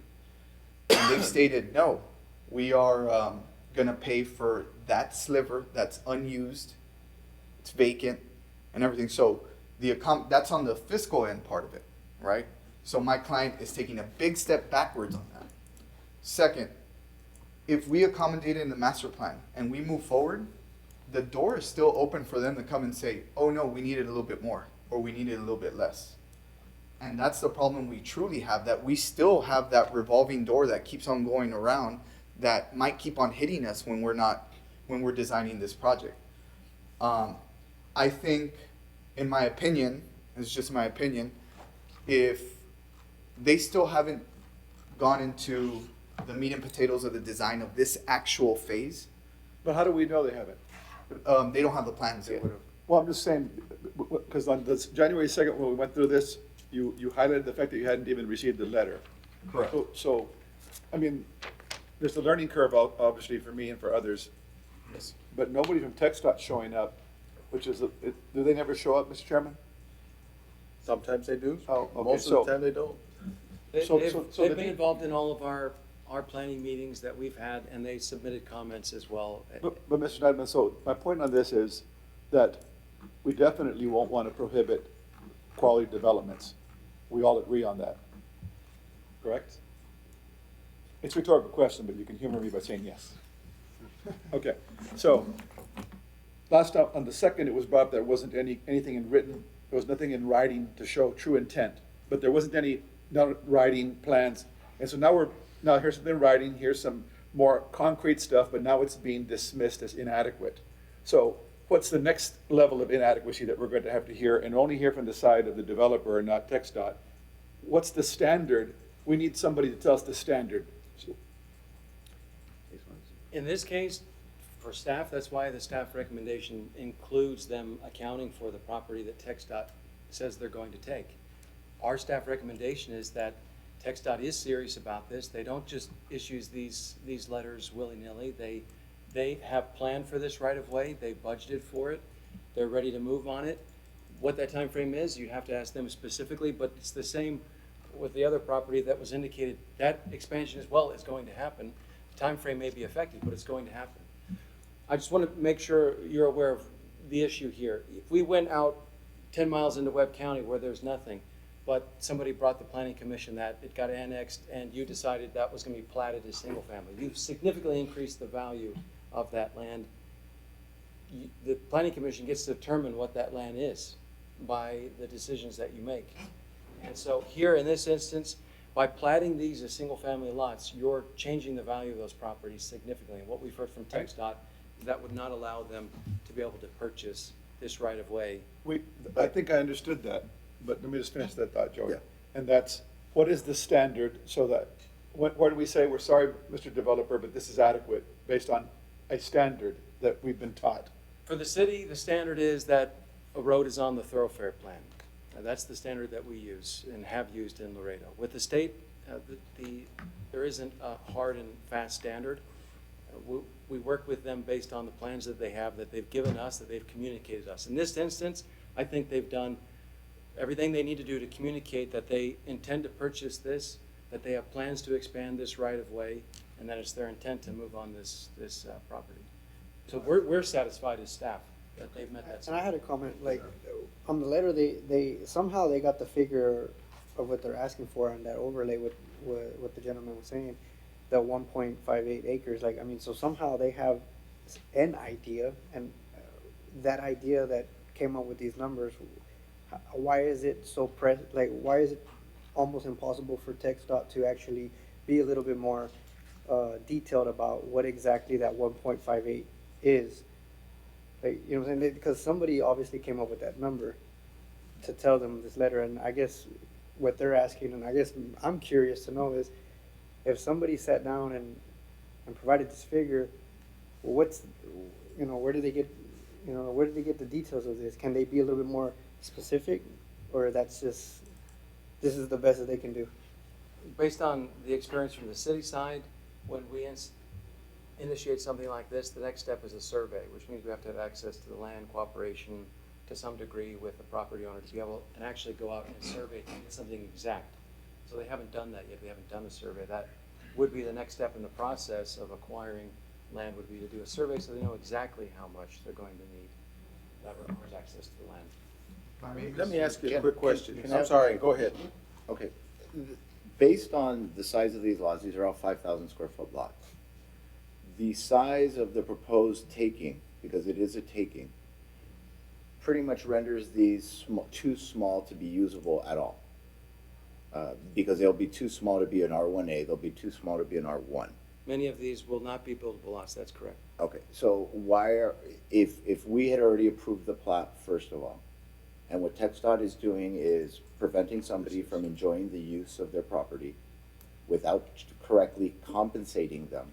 And they've stated, no, we are gonna pay for that sliver that's unused, it's vacant and everything. So that's on the fiscal end part of it, right? So my client is taking a big step backwards on that. Second, if we accommodate it in the master plan and we move forward, the door is still open for them to come and say, oh no, we need it a little bit more, or we need it a little bit less. And that's the problem we truly have, that we still have that revolving door that keeps on going around that might keep on hitting us when we're designing this project. I think, in my opinion, it's just my opinion, if they still haven't gone into the meat and potatoes of the design of this actual phase, But how do we know they haven't? they don't have the plans yet. Well, I'm just saying, because on this January 2nd, when we went through this, you highlighted the fact that you hadn't even received the letter. Correct. So, I mean, there's a learning curve, obviously, for me and for others. Yes. But nobody from TxDOT showing up, which is, do they never show up, Mr. Chairman? Sometimes they do. Oh, okay, Most of so- the time they don't. So They've the been deed- involved in all of our planning meetings that we've had, and they submitted comments as well. But Mr. Schneidman, so my point on this is that we definitely won't want to prohibit quality developments. We all agree on that, correct? It's a rhetorical question, but you can humor me by saying yes. Okay, so, last time, on the second, it was brought up there wasn't anything in written, there was nothing in writing to show true intent, but there wasn't any, no writing plans. And so now here's something in writing, here's some more concrete stuff, but now it's being dismissed as inadequate. So what's the next level of inadequacy that we're going to have to hear, and only hear from the side of the developer and not TxDOT? What's the standard? We need somebody to tell us the standard. In this case, for staff, that's why the staff recommendation includes them accounting for the property that TxDOT says they're going to take. Our staff recommendation is that TxDOT is serious about this. They don't just issue these letters willy-nilly. They have planned for this right of way. They budgeted for it. They're ready to move on it. What that time frame is, you have to ask them specifically, but it's the same with the other property that was indicated. That expansion as well is going to happen. The time frame may be affected, but it's going to happen. I just want to make sure you're aware of the issue here. If we went out 10 miles into Webb County where there's nothing, but somebody brought the planning commission that it got annexed and you decided that was going to be platted as single family, you've significantly increased the value of that land. The planning commission gets to determine what that land is by the decisions that you make. And so here in this instance, by platting these as single family lots, you're changing the value of those properties significantly. And what we've heard from TxDOT, that would not allow them to be able to purchase this right of way. I think I understood that, but let me just finish that thought, Joey. Yeah. And that's, what is the standard so that, where do we say, we're sorry, Mr. Developer, but this is adequate based on a standard that we've been taught? For the city, the standard is that a road is on the thoroughfare plan. That's the standard that we use and have used in Laredo. With the state, there isn't a hard and fast standard. We work with them based on the plans that they have, that they've given us, that they've communicated to us. In this instance, I think they've done everything they need to do to communicate that they intend to purchase this that they have plans to expand this right-of-way, and that it's their intent to move on this property. So we're satisfied as staff that they've met that. And I had a comment, like, on the letter, they somehow they got the figure of what they're asking for and that overlay with what the gentleman was saying, the 1.58 acres, like, I mean, so somehow they have an idea, and that idea that came up with these numbers, why is it so like, why is it almost impossible for TxDOT to actually be a little bit more detailed about what exactly that 1.58 is? Like, you know what I'm saying? Because somebody obviously came up with that number to tell them this letter, and I guess what they're asking, and I guess I'm curious to know is, if somebody sat down and provided this figure, well, what's, you know, where do they get the details of this? Can they be a little bit more specific, or that's just, this is the best that they can do? Based on the experience from the city side, when we initiate something like this, the next step is a survey, which means we have to have access to the land, cooperation to some degree with the property owner to be able and actually go out and survey to get something exact. So they haven't done that yet. They haven't done a survey. That would be the next step in the process of acquiring land, would be to do a survey so they know exactly how much they're going to need. That requires access to the land. Let me ask you a quick question. can I- I'm sorry, go ahead. Okay. Based on the size of these lots, these are all 5,000 square foot lots. The size of the proposed taking, because it is a taking, pretty much renders these too small to be usable at all. Because they'll be too small to be an R1A, they'll be too small to be an R1. Many of these will not be buildable lots, that's correct. Okay, so if we had already approved the plat, first of all, and what TxDOT is doing is preventing somebody from enjoying the use of their property without correctly compensating them.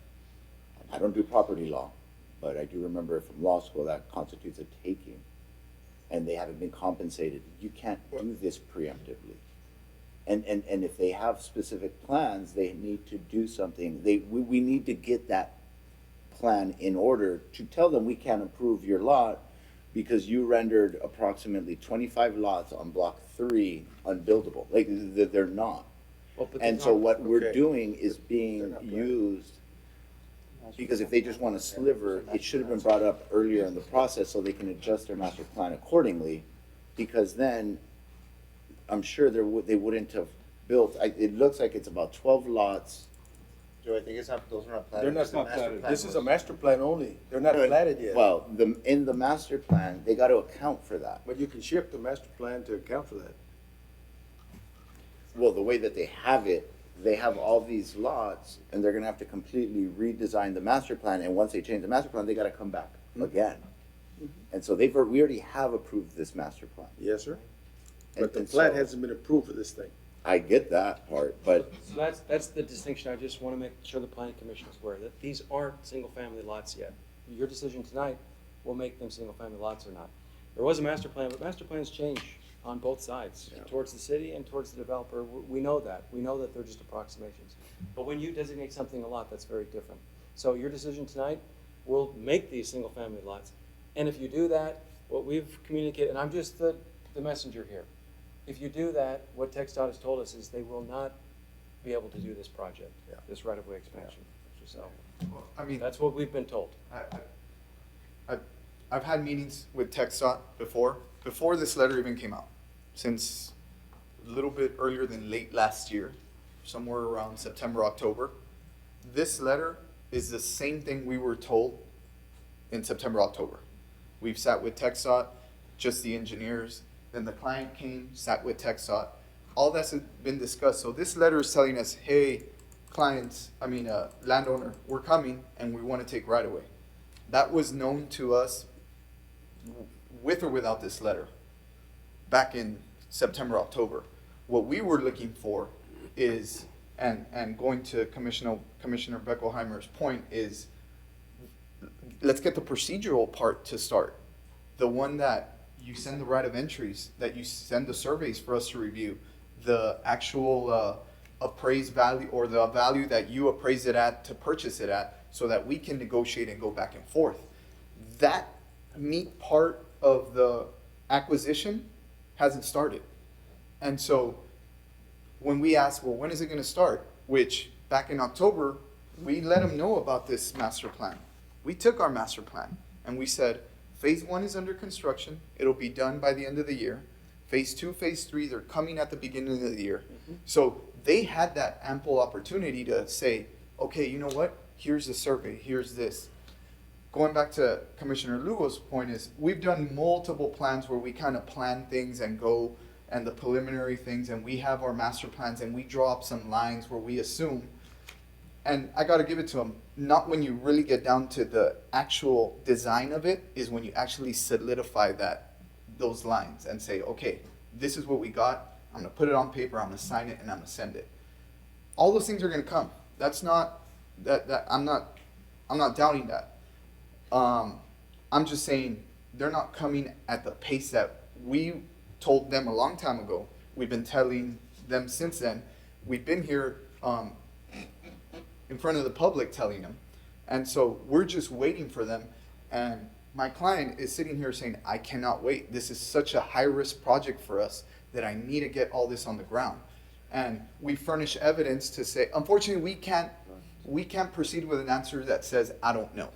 I don't do property law, but I do remember from law school that constitutes a taking, and they haven't been compensated. You can't do this preemptively. And if they have specific plans, they need to do something. We need to get that plan in order to tell them we can't approve your lot because you rendered approximately 25 lots on block 3 unbuildable. Like, they're not. Well, but And they're so not- what we're Okay. doing is being used, because if they just want a sliver, it should have been brought up earlier in the process so they can adjust their master plan accordingly, because then I'm sure they wouldn't have built, it looks like it's about 12 lots. Joe, I think those are not platted. They're not just the master platted. plan This is was- a master plan only. They're not platted yet. Well, in the master plan, they gotta account for that. But you can shift the master plan to account for that. Well, the way that they have it, they have all these lots, and they're gonna have to completely redesign the master plan, and once they change the master plan, they gotta come back again. And so we already have approved this master plan. Yes, sir. And- But the and plat so- hasn't been approved for this thing. I get that part, but So that's the distinction. I just want to make sure the planning commission is aware that these aren't single-family lots yet. Your decision tonight will make them single-family lots or not. There was a master plan, but master plans change on both sides, towards the city and towards the developer. We know that. We know that they're just approximations. But when you designate something a lot, that's very different. So your decision tonight will make these single-family lots. And if you do that, what we've communicated, and I'm just the messenger here. If you do that, what TxDOT has told us is they will not be able to do this project, this right-of-way expansion. So, I mean, that's what we've been told. I've had meetings with TxDOT before this letter even came out, since a little bit earlier than late last year, somewhere around September, October. This letter is the same thing we were told in September, October. We've sat with TxDOT, just the engineers, then the client came, sat with TxDOT. All that's been discussed. So this letter is telling us, hey, landowner, we're coming and we want to take right away. That was known to us with or without this letter back in September, October. What we were looking for is, and going to Commissioner Beckelheimer's point, is let's get the procedural part to start. The one that you send the right of entries, that you send the surveys for us to review, the actual appraised value or the value that you appraise it at to purchase it at, so that we can negotiate and go back and forth. That neat part of the acquisition hasn't started. And so when we asked, well, when is it gonna start? Which, back in October, we let them know about this master plan. We took our master plan and we said, phase 1 is under construction, it'll be done by the end of the year. Phase 2, phase 3, they're coming at the beginning of the year. So they had that ample opportunity to say, okay, you know what? Here's the survey, here's this. Going back to Commissioner Lugo's point is, we've done multiple plans where we kind of plan things and go and the preliminary things, and we have our master plans and we draw up some lines where we assume. And I got to give it to them, not when you really get down to the actual design of it, is when you actually solidify those lines and say, okay, this is what we got. I'm going to put it on paper, I'm going to sign it, and I'm going to send it. All those things are going to come. That's not, I'm not doubting that. I'm just saying they're not coming at the pace that we told them a long time ago. We've been telling them since then. We've been here in front of the public telling them. And so we're just waiting for them. And my client is sitting here saying, I cannot wait. This is such a high-risk project for us that I need to get all this on the ground. And we furnish evidence to say, unfortunately, we can't proceed with an answer that says, I don't know.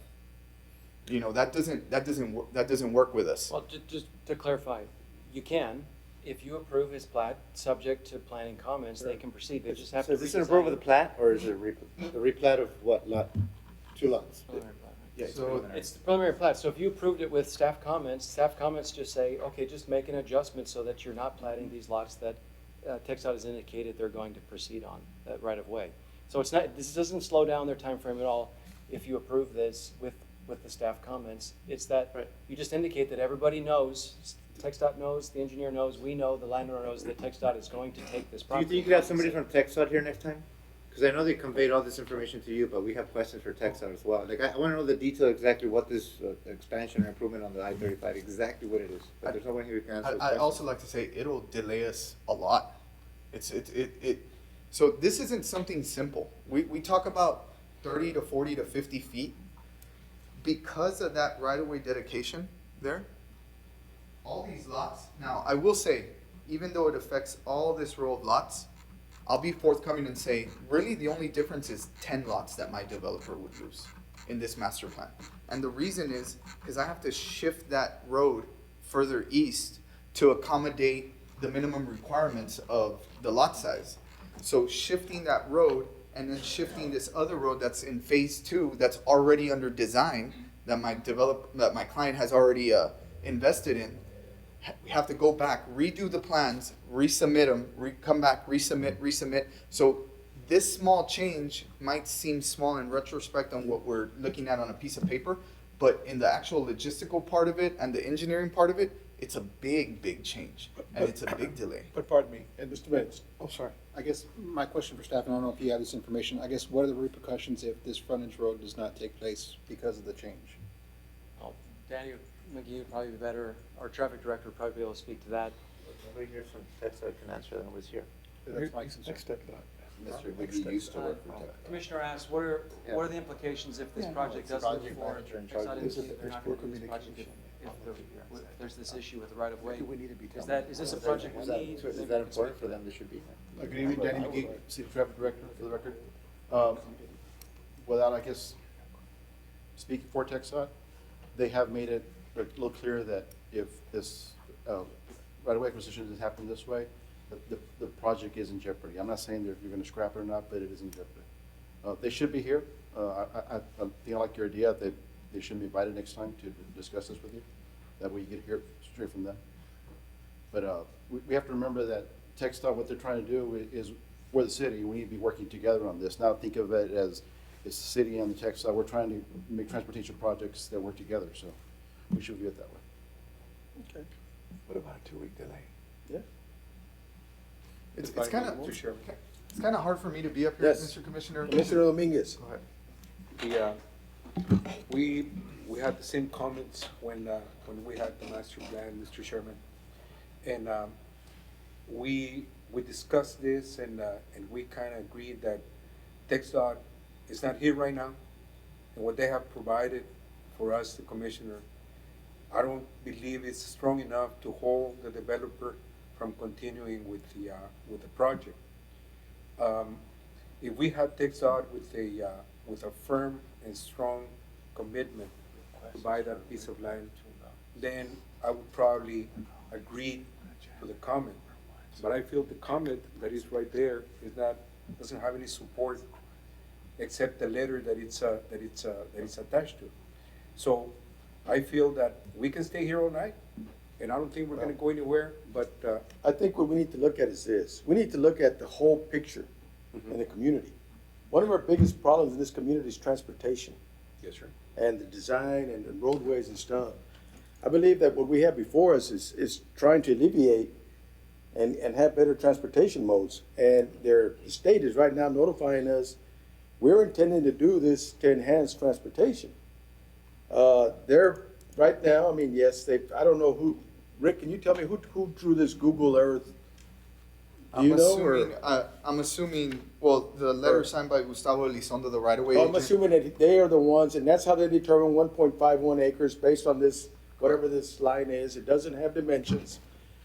You know, that doesn't work with us. Well, just to clarify, you can, if you approve his plat, subject to planning comments, they can proceed. They just have So to is this an redesign approval of it. the plat, or is it a replat of what, lot, 2 lots? Preliminary plat, right? Yeah, it's So preliminary. It's the preliminary plat, so if you approved it with staff comments just say, okay, just make an adjustment so that you're not platting these lots that TxDOT has indicated they're going to proceed on, right of way. So it's not, this doesn't slow down their time frame at all if you approve this with the staff comments. It's that you just indicate that everybody knows, TxDOT knows, the engineer knows, we know, the landowner knows that TxDOT is going to take this Do you property. think you could have somebody from TxDOT here next time? Because I know they conveyed all this information to you, but we have questions for TxDOT as well. Like, I want to know the detail exactly what this expansion or improvement on the I-35, exactly what it is. But there's no one here who can answer those I'd questions. also like to say it'll delay us a lot. So this isn't something simple. We talk about 30 to 40 to 50 feet. Because of that right-of-way dedication there, all these lots, now I will say, even though it affects all this row of lots, I'll be forthcoming and say, really the only difference is 10 lots that my developer would lose in this master plan. And the reason is, because I have to shift that road further east to accommodate the minimum requirements of the lot size. So shifting that road and then shifting this other road that's in phase 2 that's already under design that my client has already invested in. We have to go back, redo the plans, resubmit them, come back, resubmit. So this small change might seem small in retrospect on what we're looking at on a piece of paper, but in the actual logistical part of it and the engineering part of it, it's a big change, and it's a big delay. But pardon me, and Mr. Benz, oh, sorry. I guess my question for staff, and I don't know if you have this information, I guess what are the repercussions if this frontage road does not take place because of the change? Well, Daniel McGee would probably be better, our traffic director would probably be able to speak to that. Nobody here from TxDOT can answer that, was here. That's my concern. Mr. McGee used to work for TxDOT. Commissioner asked, what are the implications if this project doesn't move project forward? manager in charge of TxDOT this. indicated they're not gonna do this project if there's this issue with the right of way. Is this a project we need? Is that important for them? They should be here. Good evening, Danny McGee, City Traffic Director, for the record. Without, I guess, speaking for TxDOT, they have made it a little clear that if this right-of-way acquisition doesn't happen this way, the project is in jeopardy. I'm not saying that you're going to scrap it or not, but it is in jeopardy. They should be here. I think I like your idea that they should be invited next time to discuss this with you. That way you get to hear it straight from them. But we have to remember that TxDOT, what they're trying to do is, we're the city, we need to be working together on this. Now think of it as it's the city and the TxDOT. We're trying to make transportation projects that work together, so we should view it that way. Okay. What about a 2-week delay? Yeah. It's kind of hard for me to be up here, Yes. Mr. Commissioner. Commissioner Dominguez. Go ahead. We had the same comments when we had the master plan, Mr. Sherman. And we discussed this and we kind of agreed that TxDOT is not here right now. And what they have provided for us, the commissioner, I don't believe it's strong enough to hold the developer from continuing with the project. if we had TechDOT with a firm and strong commitment to buy that piece of land, then I would probably agree to the comment. But I feel the comment that is right there doesn't have any support except the letter that it's attached to. So I feel that we can stay here all night, and I don't think we're gonna go anywhere, but, I think what we need to look at is this. We need to look at the whole picture in the community. One of our biggest problems in this community is transportation yes, sir. and the design and the roadways and stuff. I believe that what we have before us is trying to alleviate and have better transportation modes. And the state is right now notifying us, we're intending to do this to enhance transportation. They're, right now, I mean, yes, I don't know who, Rick, can you tell me who drew this Google Earth? Do you know, or? I'm assuming, well, the letter signed by Gustavo Elizondo, the right-of-way I'm agent. assuming that they are the ones, and that's how they determine 1.51 acres based on this, whatever this line is. It doesn't have dimensions,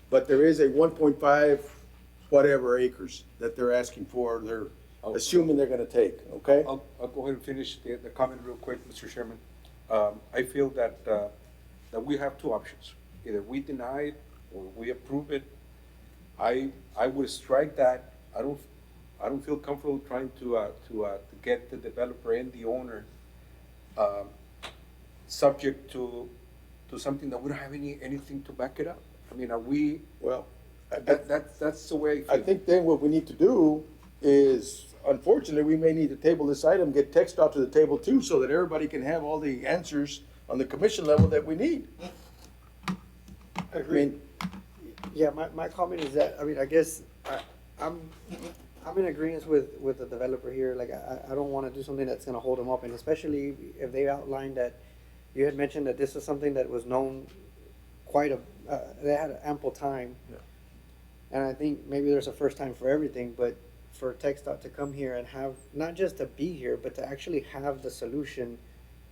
but there is a 1.5 whatever acres that they're asking for, they're assuming they're gonna take, okay? I'll go ahead and finish the comment real quick, Mr. Chairman. I feel that we have two options. Either we deny it or we approve it. I would strike that. I don't feel comfortable trying to get the developer and the owner subject to something that we don't have anything to back it up. I mean, are we? Well, that's the way I feel. I think then what we need to do is, unfortunately, we may need to table this item, get text out to the table too, so that everybody can have all the answers on the commission level that we need. I mean, Yeah, my comment is that, I mean, I guess I'm in agreement with the developer here. Like, I don't want to do something that's going to hold them up, and especially if they outlined that, you had mentioned that this is something that was known they had ample time. Yeah. And I think maybe there's a first time for everything, but for TechStop to come here and have, not just to be here, but to actually have the solution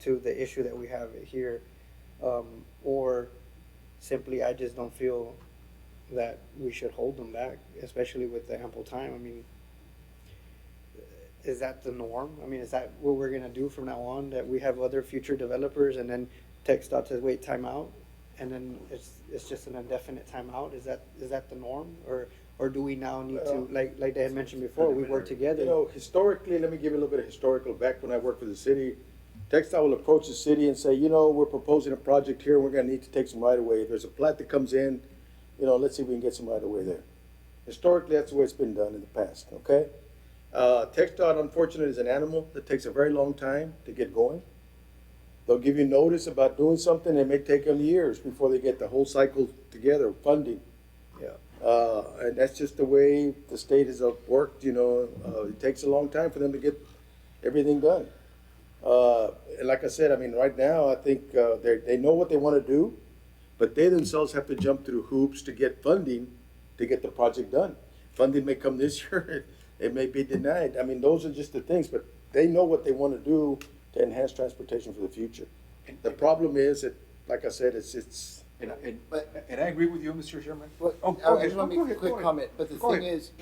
to the issue that we have here, or simply, I just don't feel that we should hold them back, especially with the ample time. I mean, is that the norm? I mean, is that what we're gonna do from now on, that we have other future developers and then TechStop to wait timeout? And then it's just an indefinite timeout? Is that the norm? Or do we now need to, like they had mentioned before, we work together? you know, historically, let me give you a little bit of historical. Back when I worked for the city, TechStop will approach the city and say, you know, we're proposing a project here, we're gonna need to take some right of way. If there's a plat that comes in, you know, let's see if we can get some right of way there. Historically, that's the way it's been done in the past, okay? TechStop, unfortunately, is an animal that takes a very long time to get going. They'll give you notice about doing something, it may take them years before they get the whole cycle together, funding. Yeah. And that's just the way the state has worked, you know, it takes a long time for them to get everything done. And like I said, I mean, right now, I think, they know what they wanna do, but they themselves have to jump through hoops to get funding to get the project done. Funding may come this year, it may be denied. I mean, those are just the things, but they know what they wanna do to enhance transportation for the future. The problem is that, like I said, it's. And I agree with you, Mr. Chairman. Well, I just want to make a quick comment, but the thing is,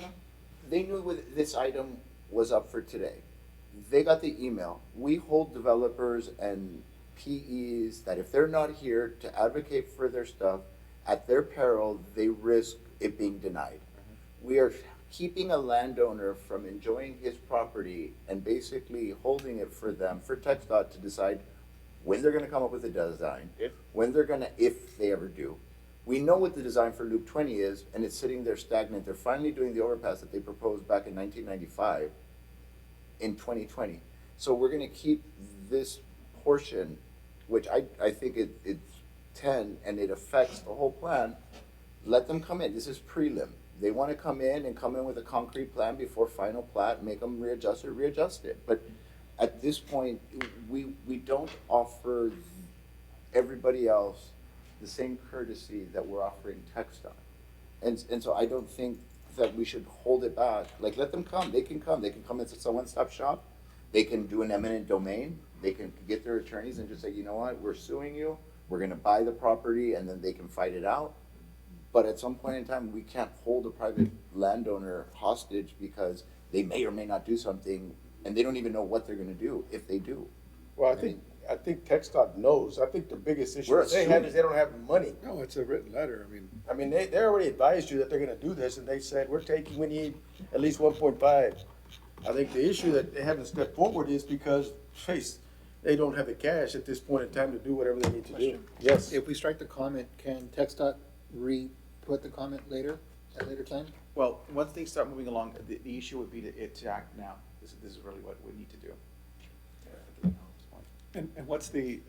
they knew this item was up for today. They got the email. We hold developers and PEs that if they're not here to advocate for their stuff, at their peril, they risk it being denied. We are keeping a landowner from enjoying his property and basically holding it for them, for TechDOT to decide when they're gonna come up with a design, if they ever do. We know what the design for Loop 20 is, and it's sitting there stagnant. They're finally doing the overpass that they proposed back in 1995 in 2020. So we're gonna keep this portion, which I think it's 10, and it affects the whole plan. Let them come in. This is prelim. They wanna come in with a concrete plan before final plat, make them readjust it. But at this point, we don't offer everybody else the same courtesy that we're offering TechStop. And so I don't think that we should hold it back. Like, let them come. They can come. They can come. It's a one-stop shop. They can do an eminent domain. They can get their attorneys and just say, you know what, we're suing you. We're gonna buy the property, and then they can fight it out. But at some point in time, we can't hold a private landowner hostage because they may or may not do something, and they don't even know what they're gonna do, if they do. Well, I think TechStop knows. I think the biggest issue We're that they have assuming. is they don't have the money. No, it's a written letter, I mean, they already advised you that they're gonna do this, and they said, we need at least 1.5. I think the issue that they haven't stepped forward is because, they don't have the cash at this point in time to do whatever they need to do. Question. Yes. If we strike the comment, can TxDOT re-put the comment later, at a later time? Well, once things start moving along, the issue would be to act now. This is really what we need to do. and what's the,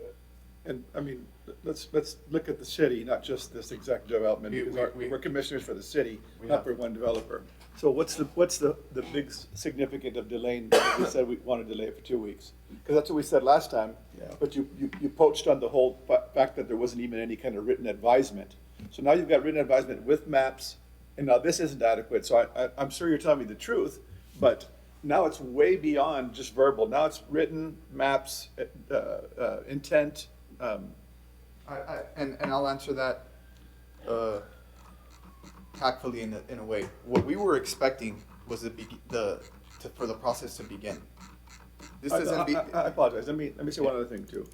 and, I mean, let's look at the city, not just this exact development, because we're commissioners for the city, not for one developer. So what's the big significant of delaying, we said we want to delay it for 2 weeks? Because that's what we said last time, but you poached on the whole fact that there wasn't even any kind of written advisement. So now you've got written advisement with maps, and now this isn't adequate, so I'm sure you're telling me the truth, but now it's way beyond just verbal. Now it's written, maps, intent. And I'll answer that tactfully in a way. What we were expecting was for the process to begin. This doesn't be. I apologize. Let me say one other thing too.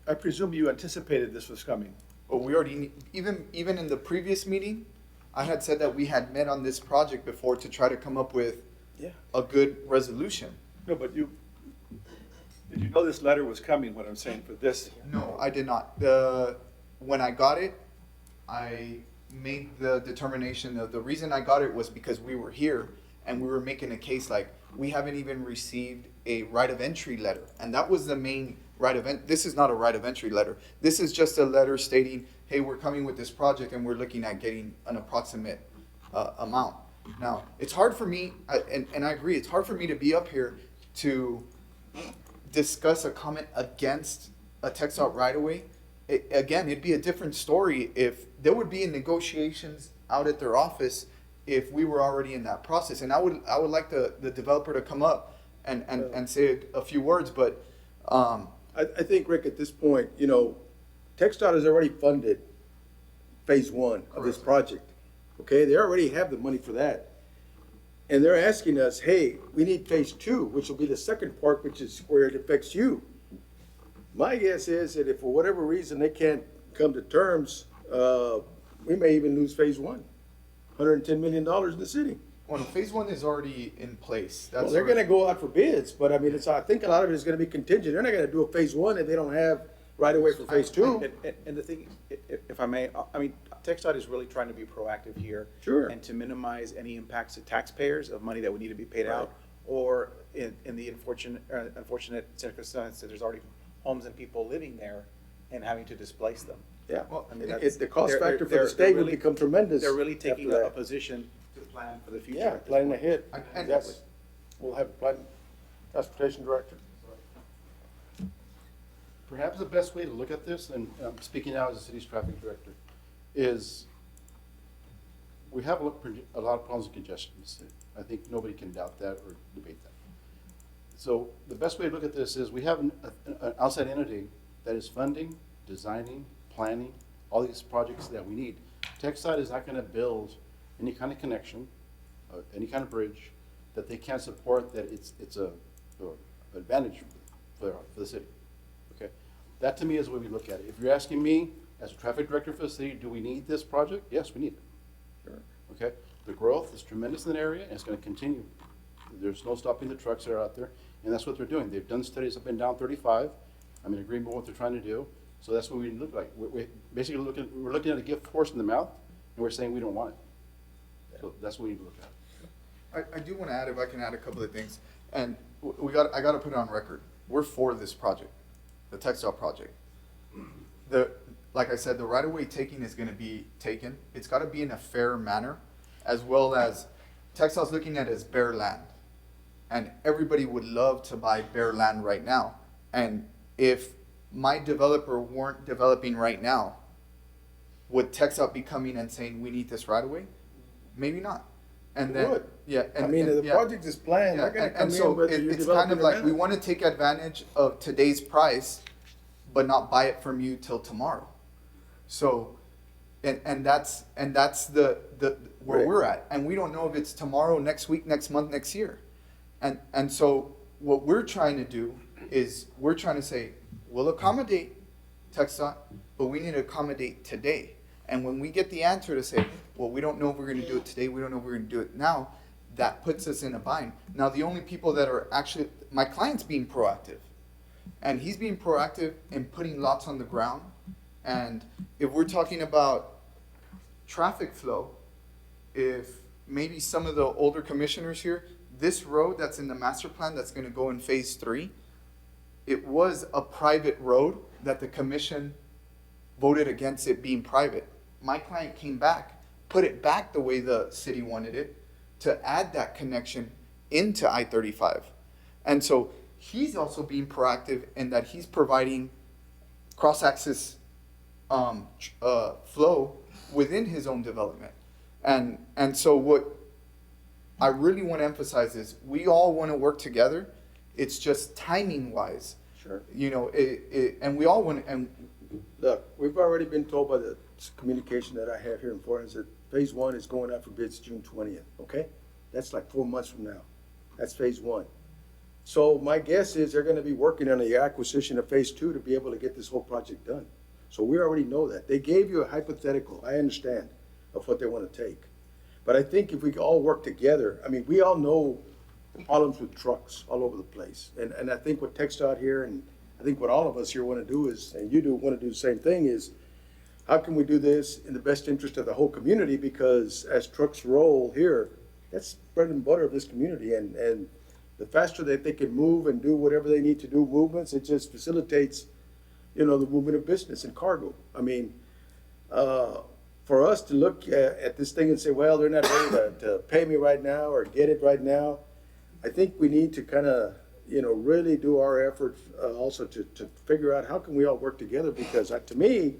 I presume you anticipated this was coming. Well, we already even in the previous meeting, I had said that we had met on this project before to try to come up with a good resolution. No, but did you know this letter was coming, what I'm saying, for this? No, I did not. When I got it, I made the determination of the reason I got it was because we were here and we were making a case like we haven't even received a right of entry letter. And that was the main this is not a right of entry letter. This is just a letter stating, hey, we're coming with this project and we're looking at getting an approximate amount. Now, it's hard for me, and I agree, it's hard for me to be up here to discuss a comment against a TxDOT right-of-way. Again, it'd be a different story if there would be negotiations out at their office if we were already in that process. And I would like the developer to come up and say a few words, but I think, Rick, at this point, TxDOT has already funded phase 1 of this project. Okay, they already have the money for that. And they're asking us, hey, we need phase 2, which will be the second part, which is where it affects you. My guess is that if for whatever reason they can't come to terms, we may even lose phase 1. $110 million in the city. Well, phase 1 is already in place. Well, they're gonna go out for bids, but I mean, I think a lot of it is gonna be contingent. They're not gonna do a phase 1 if they don't have right away for phase 2. And the thing, if I may, I mean, TxDOT is really trying to be proactive here. Sure. And to minimize any impacts to taxpayers of money that would need to be paid out, or in the unfortunate circumstance that there's already homes and people living there and having to displace them. Yeah, I mean, the cost factor for the state would become tremendous. They're really taking after a that. position to plan for the future. Yeah, at this planning point. ahead. And- Yes. We'll have a plan, transportation director. Perhaps the best way to look at this, and I'm speaking now as the city's traffic director, is we have a lot of problems with congestion in the city. I think nobody can doubt that or debate that. So the best way to look at this is we have an outside entity that is funding, designing, planning, all these projects that we need. TxDOT is not gonna build any kind of connection, any kind of bridge that they can't support, that it's a advantage for the city. Okay, that to me is the way we look at it. If you're asking me, as a traffic director for the city, do we need this project? Yes, we need it. Sure. Okay, the growth is tremendous in that area, and it's gonna continue. There's no stopping the trucks that are out there, and that's what they're doing. They've done studies up and down 35. I'm in agreement with what they're trying to do. So that's what we look like. We're basically we're looking at a gift horse in the mouth, and we're saying we don't want it. So that's what we need to look at. I do want to add, if I can add a couple of things, and I got to put it on record. We're for this project, the TxDOT project. Like I said, the right-of-way taking is going to be taken. It's got to be in a fair manner, as well as TxDOT's looking at it as bare land, and everybody would love to buy bare land right now. And if my developer weren't developing right now, would TxDOT be coming and saying we need this right-of-way? Maybe not. And then, would. yeah, I mean, the project is planned, they're gonna come in whether you're it's kind developing of or like not. we want to take advantage of today's price, but not buy it from you till tomorrow. So, And that's where Right. we're at. And we don't know if it's tomorrow, next week, next month, next year. And so what we're trying to do is we're trying to say, we'll accommodate TxDOT, but we need to accommodate today. And when we get the answer to say, well, we don't know if we're gonna do it today, we don't know if we're gonna do it now, that puts us in a bind. Now, the only people that are actually, my client's being proactive. And he's being proactive in putting lots on the ground. And if we're talking about traffic flow, if maybe some of the older commissioners here, this road that's in the master plan that's gonna go in phase 3, it was a private road that the commission voted against it being private. My client came back, put it back the way the city wanted it, to add that connection into I-35. And so he's also being proactive in that he's providing cross-access flow within his own development. And so what I really want to emphasize is we all want to work together. It's just timing wise. Sure. You know, and we all want to, and Look, we've already been told by the communication that I have here in Florence that phase 1 is going out for bids June 20th, okay? That's like 4 months from now. That's phase 1. So my guess is they're gonna be working on the acquisition of phase 2 to be able to get this whole project done. So we already know that. They gave you a hypothetical, I understand, of what they wanna take. But I think if we all work together, I mean, we all know the problems with trucks all over the place. And I think what TxDOT here, and I think what all of us here wanna do is, and you do wanna do the same thing, is how can we do this in the best interest of the whole community? Because as trucks roll here, that's bread and butter of this community. And the faster that they can move and do whatever they need to do, movements, it just facilitates, you know, the movement of business and cargo. I mean, for us to look at this thing and say, well, they're not ready to pay me right now or get it right now, I think we need to kind of, you know, really do our effort also to figure out how can we all work together, because to me,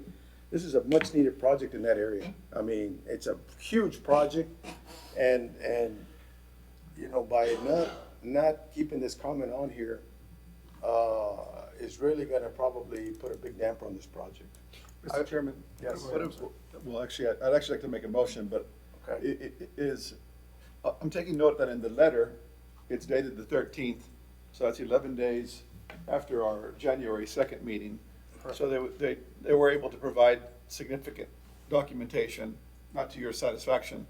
this is a much needed project in that area. I mean, it's a huge project, and you know, by not keeping this comment on here is really gonna probably put a big damper on this project. Mr. Chairman? Yes. Well, actually, I'd actually like to make a motion, but Okay. it is, I'm taking note that in the letter, it's dated the 13th, so that's 11 days after our January 2nd meeting. So they were able to provide significant documentation, not to your satisfaction.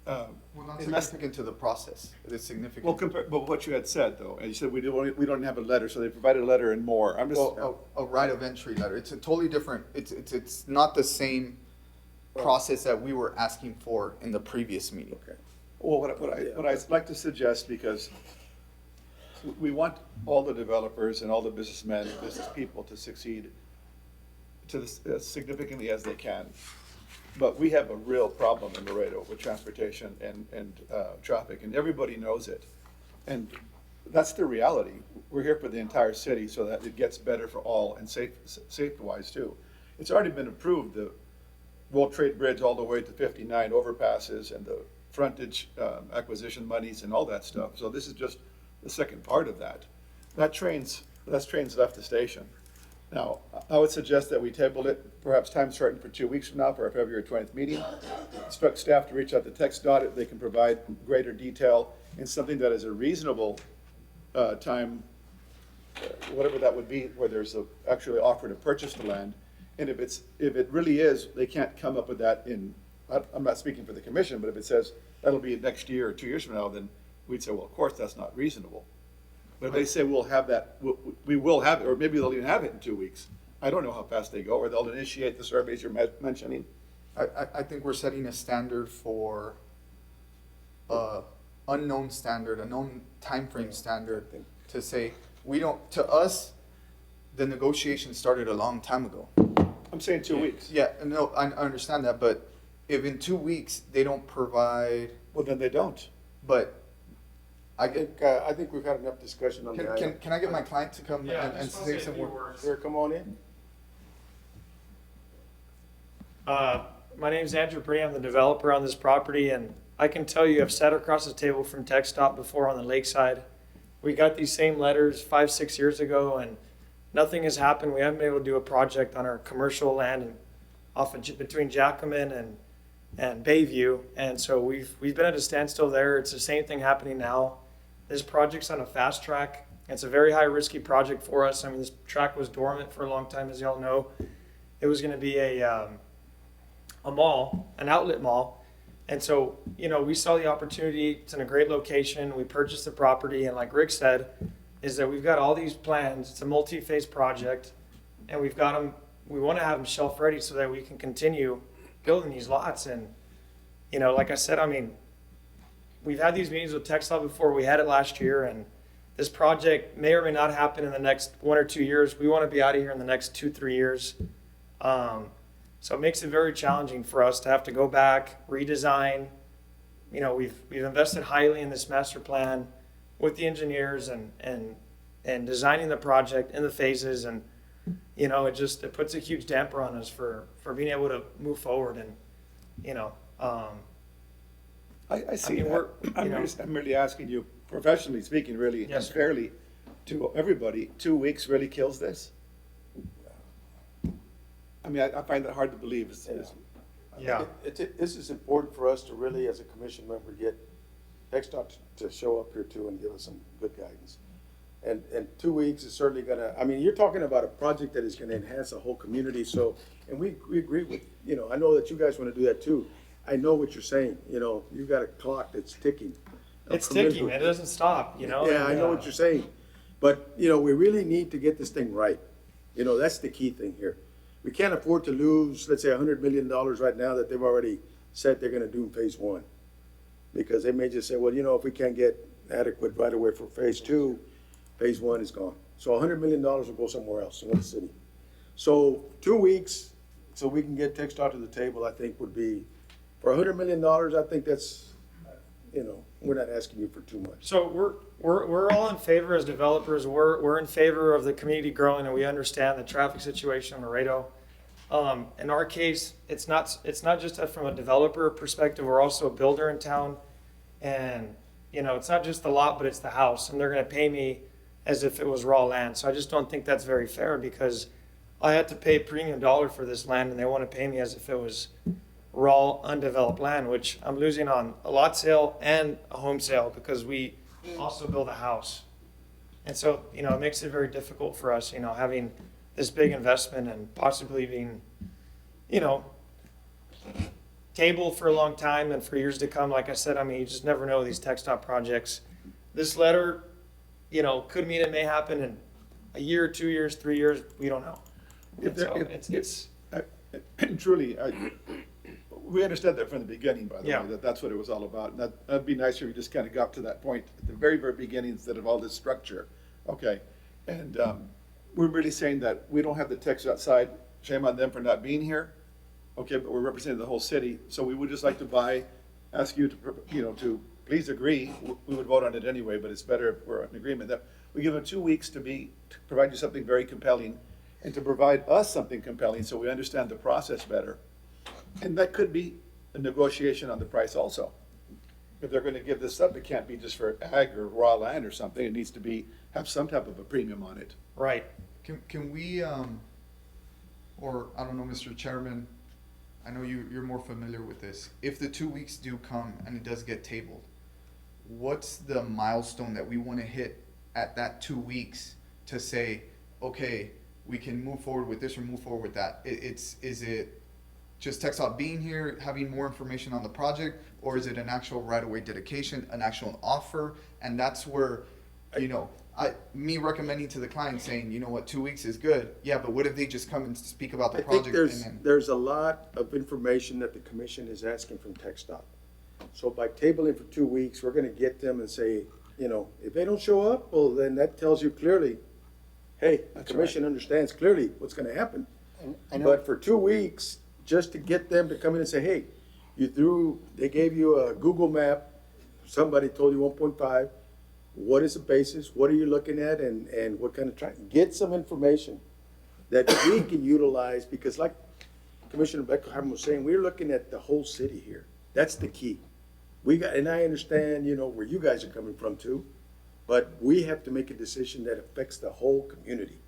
well, not significant to the process. It is significant. Well, but what you had said, though, and you said we don't have a letter, so they provided a letter and more. I'm just. Well, a right of entry letter. It's a totally different, it's not the same process that we were asking for in the previous meeting. Okay. Well, what I'd like to suggest, because we want all the developers and all the businessmen, business people to succeed to as significantly as they can. But we have a real problem in Laredo with transportation and traffic, and everybody knows it. And that's the reality. We're here for the entire city so that it gets better for all and safety-wise too. It's already been approved, the World Trade Bridge all the way to 59 overpasses and the frontage acquisition monies and all that stuff. So this is just the second part of that. That train's left the station. Now, I would suggest that we table it, perhaps time certain for 2 weeks from now for our February 20th meeting. Instruct staff to reach out to TxDOT if they can provide greater detail in something that is a reasonable time, whatever that would be, where there's actually offer to purchase the land. And if it really is, they can't come up with that I'm not speaking for the commission, but if it says that'll be next year or 2 years from now, then we'd say, well, of course, that's not reasonable. But if they say we'll have that, we will have it, or maybe they'll even have it in 2 weeks. I don't know how fast they go, or they'll initiate the surveys you're mentioning. I think we're setting a standard for unknown standard, a known timeframe standard to say, to us, the negotiation started a long time ago. I'm saying 2 weeks. Yeah, no, I understand that, but if in 2 weeks they don't provide. Well, then they don't. But I think we've had enough discussion on that. Can I get my client to come and say some words? Sir, come on in. My name's Andrew Bree. I'm the developer on this property, and I can tell you I've sat across the table from TxDOT before on the lakeside. We got these same letters 5-6 years ago, and nothing has happened. We haven't been able to do a project on our commercial land, and between Jackman and Bayview. And so we've been at a standstill there. It's the same thing happening now. This project's on a fast track. It's a very high risky project for us. I mean, this track was dormant for a long time, as y'all know. It was going to be a mall, an outlet mall. And so, you know, we saw the opportunity. It's in a great location. We purchased the property. And like Rick said, is that we've got all these plans. It's a multi-phase project. And we've got them, we want to have them shelf ready so that we can continue building these lots. And, you know, like I said, I mean, we've had these meetings with TxDOT before. We had it last year. And this project may or may not happen in the next 1 or 2 years. We want to be out of here in the next 2-3 years. So it makes it very challenging for us to have to go back, redesign. You know, we've invested highly in this master plan with the engineers and designing the project in the phases, and you know, it puts a huge damper on us for being able to move forward. And you know, I see mean, that. I'm merely asking you, professionally speaking, really, Yes, and sir. fairly to everybody, 2 weeks really kills this? I mean, I find that hard to believe. Yeah. This is important for us to really, as a commission member, get TxDOT to show up here too and give us some good guidance. And 2 weeks is certainly gonna, I mean, you're talking about a project that is gonna enhance the whole community, so, and we agree with, you know, I know that you guys wanna do that too. I know what you're saying, you know, you've got a clock that's ticking. It's ticking. It doesn't stop. You know. Yeah, I know what you're saying, but, you know, we really need to get this thing right. You know, that's the key thing here. We can't afford to lose, let's say, $100 million right now that they've already said they're gonna do in phase 1. Because they may just say, well, you know, if we can't get adequate right away for phase 2, phase 1 is gone. So $100 million will go somewhere else, in the city. So 2 weeks, so we can get TxDOT to the table, I think would be, for $100 million, I think that's, you know, we're not asking you for too much. So we're all in favor as developers. We're in favor of the community growing, and we understand the traffic situation in Laredo. In our case, it's not just from a developer perspective. We're also a builder in town, and you know, it's not just the lot, but it's the house, and they're going to pay me as if it was raw land. So I just don't think that's very fair, because I had to pay premium dollar for this land, and they want to pay me as if it was raw, undeveloped land, which I'm losing on a lot sale and a home sale, because we also build a house. And so, you know, it makes it very difficult for us, you know, having this big investment and possibly being, you know, tabled for a long time and for years to come. Like I said, I mean, you just never know these TxDOT projects. This letter, you know, could mean it may happen in a year, 2 years, 3 years. We don't know. Truly, we understood that from the beginning, by the Yeah. way, that's what it was all about. And that'd be nicer if we just kind of got to that point at the very, very beginning instead of all this structure. Okay, and we're really saying that we don't have the TxDOT side, shame on them for not being here. Okay, but we're representing the whole city, so we would just like to ask you to, you know, to please agree. We would vote on it anyway, but it's better if we're in agreement that we give them 2 weeks to provide you something very compelling and to provide us something compelling so we understand the process better. And that could be a negotiation on the price also. If they're gonna give this up, it can't be just for ag or raw land or something. It needs to have some type of a premium on it. Right. Can we, or I don't know, Mr. Chairman, I know you're more familiar with this. If the 2 weeks do come and it does get tabled, what's the milestone that we want to hit at that 2 weeks to say, okay, we can move forward with this or move forward with that? Is it just TxDOT being here, having more information on the project, or is it an actual right-of-way dedication, an actual offer? And that's where, you know, me recommending to the client saying, you know what, 2 weeks is good. Yeah, but what if they just come and speak about the I think project? there's a lot of information that the commission is asking from TxDOT. So by tabling for 2 weeks, we're gonna get them and say, you know, if they don't show up, well, then that tells you clearly, hey, the commission understands clearly what's gonna happen. But for 2 weeks, just to get them to come in and say, hey, they gave you a Google map, somebody told you 1.5, what is the basis, what are you looking at, and what kind of traffic? Get some information that we can utilize, because like Commissioner Beckham was saying, we're looking at the whole city here. That's the key. And I understand, you know, where you guys are coming from too, but we have to make a decision that affects the whole community.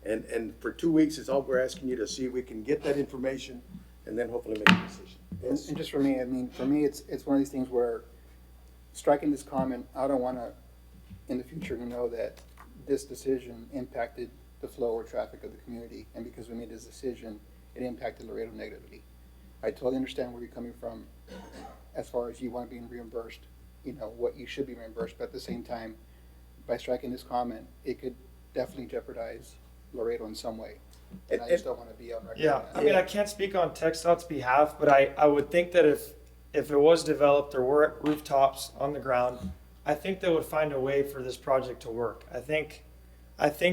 And for 2 weeks is all we're asking you to see if we can get that information and then hopefully make a decision. And just for me, I mean, for me, it's one of these things where striking this comment, I don't wanna, in the future, to know that this decision impacted the flow or traffic of the community, and because we made this decision, it impacted Laredo negatively. I totally understand where you're coming from as far as you want being reimbursed, you know, what you should be reimbursed, but at the same time, by striking this comment, it could definitely jeopardize Laredo in some way. And I just don't wanna be on record. Yeah, on that. I mean, I can't speak on TxDOT's behalf, but I would think that if it was developed, there were rooftops on the ground, I think they would find a way for this project to work. I think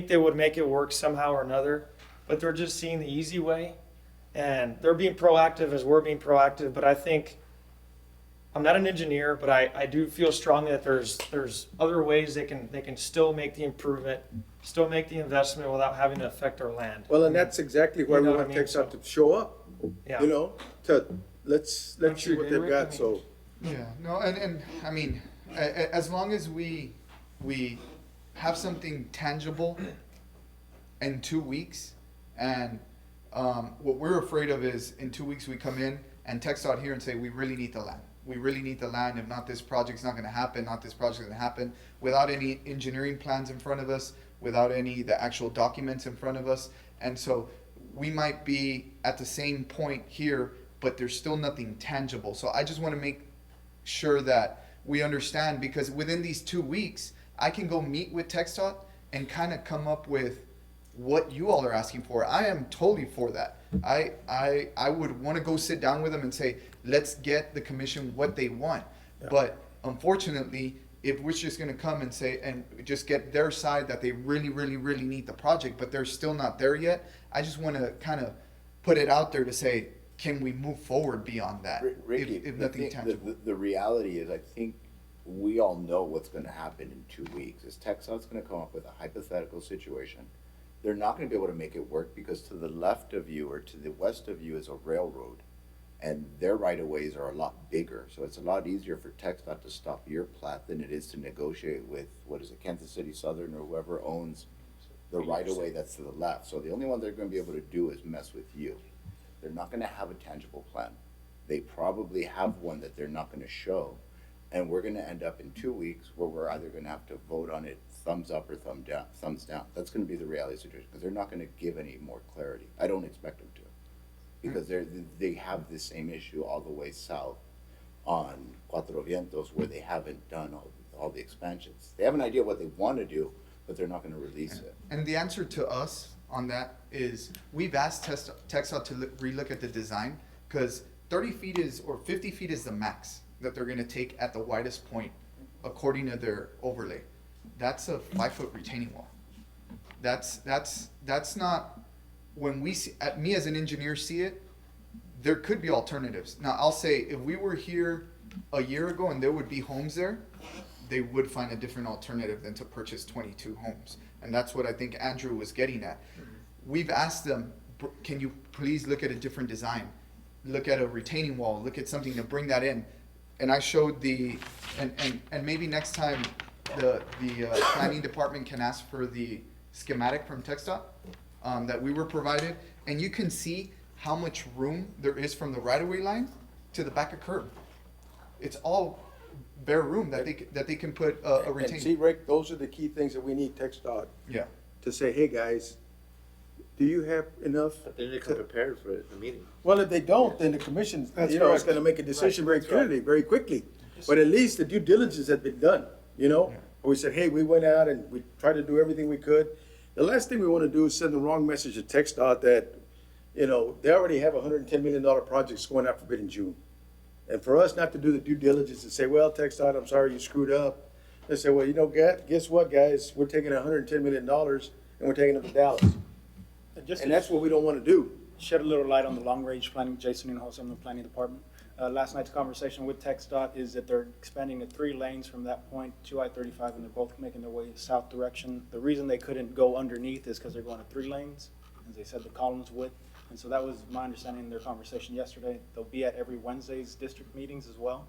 they would make it work somehow or another, but they're just seeing the easy way, and they're being proactive as we're being proactive. But I think, I'm not an engineer, but I do feel strongly that there's other ways they can still make the improvement, still make the investment without having to affect our land. Well, and that's exactly why You we know what want I mean? TxDOT to show up, Yeah. you know, to, let's see you what agree, they've Rick? I got, mean- so. Yeah, no, and I mean, as long as we have something tangible in 2 weeks, and what we're afraid of is in 2 weeks we come in and text out here and say we really need the land. We really need the land. If not, this project's not going to happen. Not this project's going to happen without any engineering plans in front of us, without the actual documents in front of us, and so we might be at the same point here, but there's still nothing tangible. So I just want to make sure that we understand, because within these 2 weeks, I can go meet with TxDOT and kind of come up with what you all are asking for. I am totally for that. I would want to go sit down with them and say, let's get the commission what they want. Yeah. But unfortunately, if we're just going to come and say, and just get their side that they really, really, really need the project, but they're still not there yet, I just want to kind of put it out there to say, can we move forward beyond that? Ricky, if nothing tangible. the reality is, I think we all know what's gonna happen in 2 weeks, is TxDOT's gonna come up with a hypothetical situation. They're not gonna be able to make it work because to the left of you or to the west of you is a railroad, and their right-of-ways are a lot bigger, so it's a lot easier for TxDOT to stop your plat than it is to negotiate with, what is it, Kansas City Southern or whoever owns the right-of-way that's to the left. So the only one they're gonna be able to do is mess with you. They're not gonna have a tangible plan. They probably have one that they're not gonna show. And we're gonna end up in 2 weeks where we're either gonna have to vote on it thumbs up or thumbs down. That's gonna be the reality situation, because they're not gonna give any more clarity. I don't expect them to. Because they have the same issue all the way south on Cuatro Vientos, where they haven't done all the expansions. They have an idea what they wanna do, but they're not gonna release it. And the answer to us on that is we've asked TxDOT to relook at the design, because 30 feet or 50 feet is the max that they're gonna take at the widest point according to their overlay. That's a 5-foot retaining wall. That's not, when we see, me as an engineer see it, there could be alternatives. Now, I'll say, if we were here a year ago and there would be homes there, they would find a different alternative than to purchase 22 homes. And that's what I think Andrew was getting at. We've asked them, can you please look at a different design? Look at a retaining wall, look at something to bring that in. And I showed and maybe next time the planning department can ask for the schematic from TxDOT that we were provided. And you can see how much room there is from the right-of-way line to the back of curb. It's all bare room that they can put a retaining. And see, Rick, those are the key things that we need TxDOT Yeah. to say, hey, guys, do you have enough? But then they come prepared for the meeting. Well, if they don't, then the commission, That's you know, is correct. gonna make a decision very Right, that's right. clearly, very quickly. But at least the due diligence has been done, you know? Yeah. We said, hey, we went out and we tried to do everything we could. The last thing we wanna do is send the wrong message to TxDOT that, you know, they already have $110 million projects going out for bid in June. And for us not to do the due diligence and say, well, TxDOT, I'm sorry you screwed up. They say, well, you know, guess what, guys? We're taking $110 million and we're taking them to Dallas. Just And that's what we don't wanna do. shed a little light on the long-range planning, Jason Hinojosa, I'm the planning department. Last night's conversation with TxDOT is that they're expanding to 3 lanes from that point to I-35, and they're both making their way south direction. The reason they couldn't go underneath is because they're going to 3 lanes, as they said, the columns width. And so that was my understanding in their conversation yesterday. They'll be at every Wednesday's district meetings as well.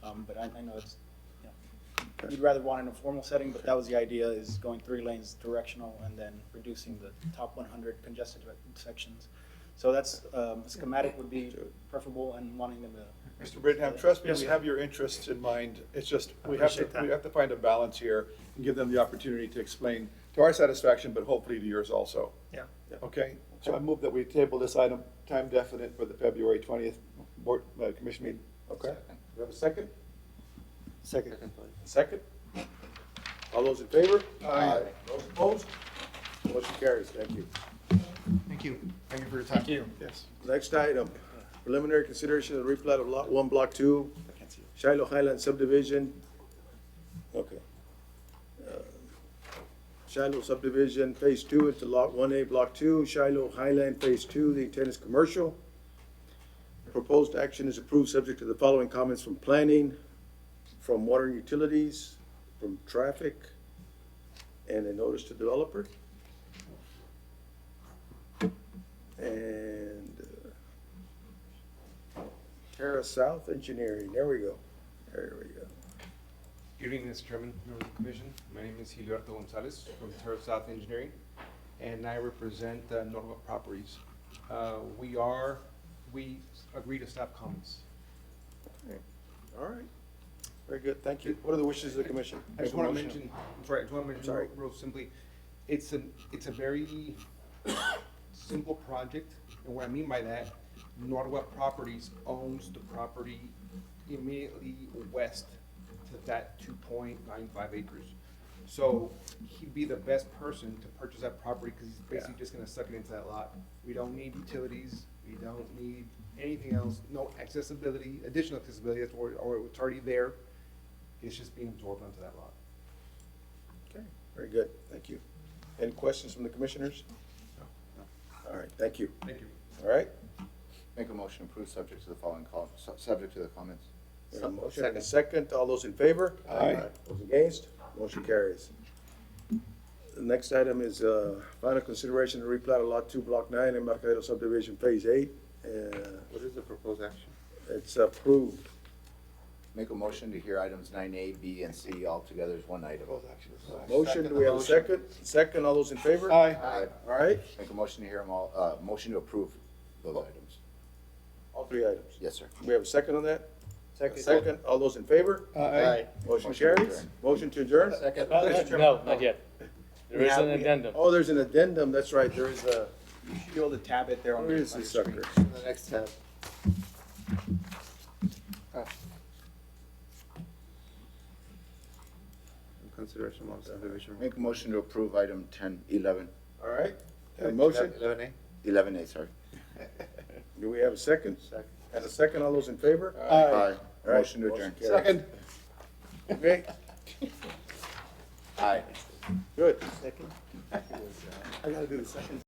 But I know it's, yeah. We'd rather want an informal setting, but that was the idea, is going 3 lanes directional and then reducing the top 100 congested sections. So that's, schematic would be preferable and wanting them to. Mr. Brittenham, trust me, Yes, we sir. have your interests in mind. It's just, I we have to, appreciate that. we have to find a balance here and give them the opportunity to explain to our satisfaction, but hopefully to yours also. Yeah. Okay, so I move that we table this item, time definite, for the February 20th board, commission meeting. Okay. We have a second? Second. Second? All those in favor? Aye. Those opposed? Motion carries. Thank you. Thank you. Thank you for your time. Thank you. Yes. Next item, preliminary consideration of replat of Lot 1, Block 2, Shiloh Highland subdivision. Okay. Shiloh subdivision, Phase 2 into Lot 1A, Block 2, Shiloh Highland Phase 2. The intent is commercial. Proposed action is approved subject to the following comments from planning, from water and utilities, from traffic, and a notice to developer. And Terra South Engineering, there we go. There we go. Good evening, Mr. Chairman, members of the commission. My name is Gilberto Gonzalez from Terra South Engineering, and I represent Norwalk Properties. We agree to staff comments. All right. Very good, thank you. What are the wishes of the commission? I just want to mention, I'm sorry, I just want to mention Sorry. real simply, it's a very simple project, and what I mean by that, Norwalk Properties owns the property immediately west to that 2.95 acres. So he'd be the best person to purchase that property because he's basically just gonna suck it into that lot. We don't need utilities, we don't need anything else, no accessibility, additional accessibility, or it's already there. It's just being absorbed onto that lot. Okay, very good, thank you. Any questions from the commissioners? All right, thank you. Thank you. All right. Make a motion to approve subject to the following subject to the comments. We have a motion and a second. All those in favor? Aye. Those against? Motion carries. The next item is, final consideration of replat of Lot 2, Block 9, Embarcadero subdivision, Phase 8. What is the proposed action? It's approved. Make a motion to hear items 9A, B, and C all together as one item. Motion, do we have a second? Second, all those in favor? Aye. All right, Make a motion to hear them all, motion to approve those items. all 3 items. Yes, sir. We have a second on that? Second. Second, all those in favor? Aye. Motion Motion to carries. adjourn. Motion to adjourn? Second. No, not yet. There is an addendum. Oh, there's an addendum, that's right, there is a, You should be able to tab it there on where the. is on this your screen. sucker? The next tab. Consideration of subdivision. Make a motion to approve item 10, 11, All right, a motion, 11A? 11A, sorry. do we have a second? Second. And a second, all those in favor? Aye. All right, Motion to adjourn. carries. Second. Okay, Aye. good. Second. I gotta do the second.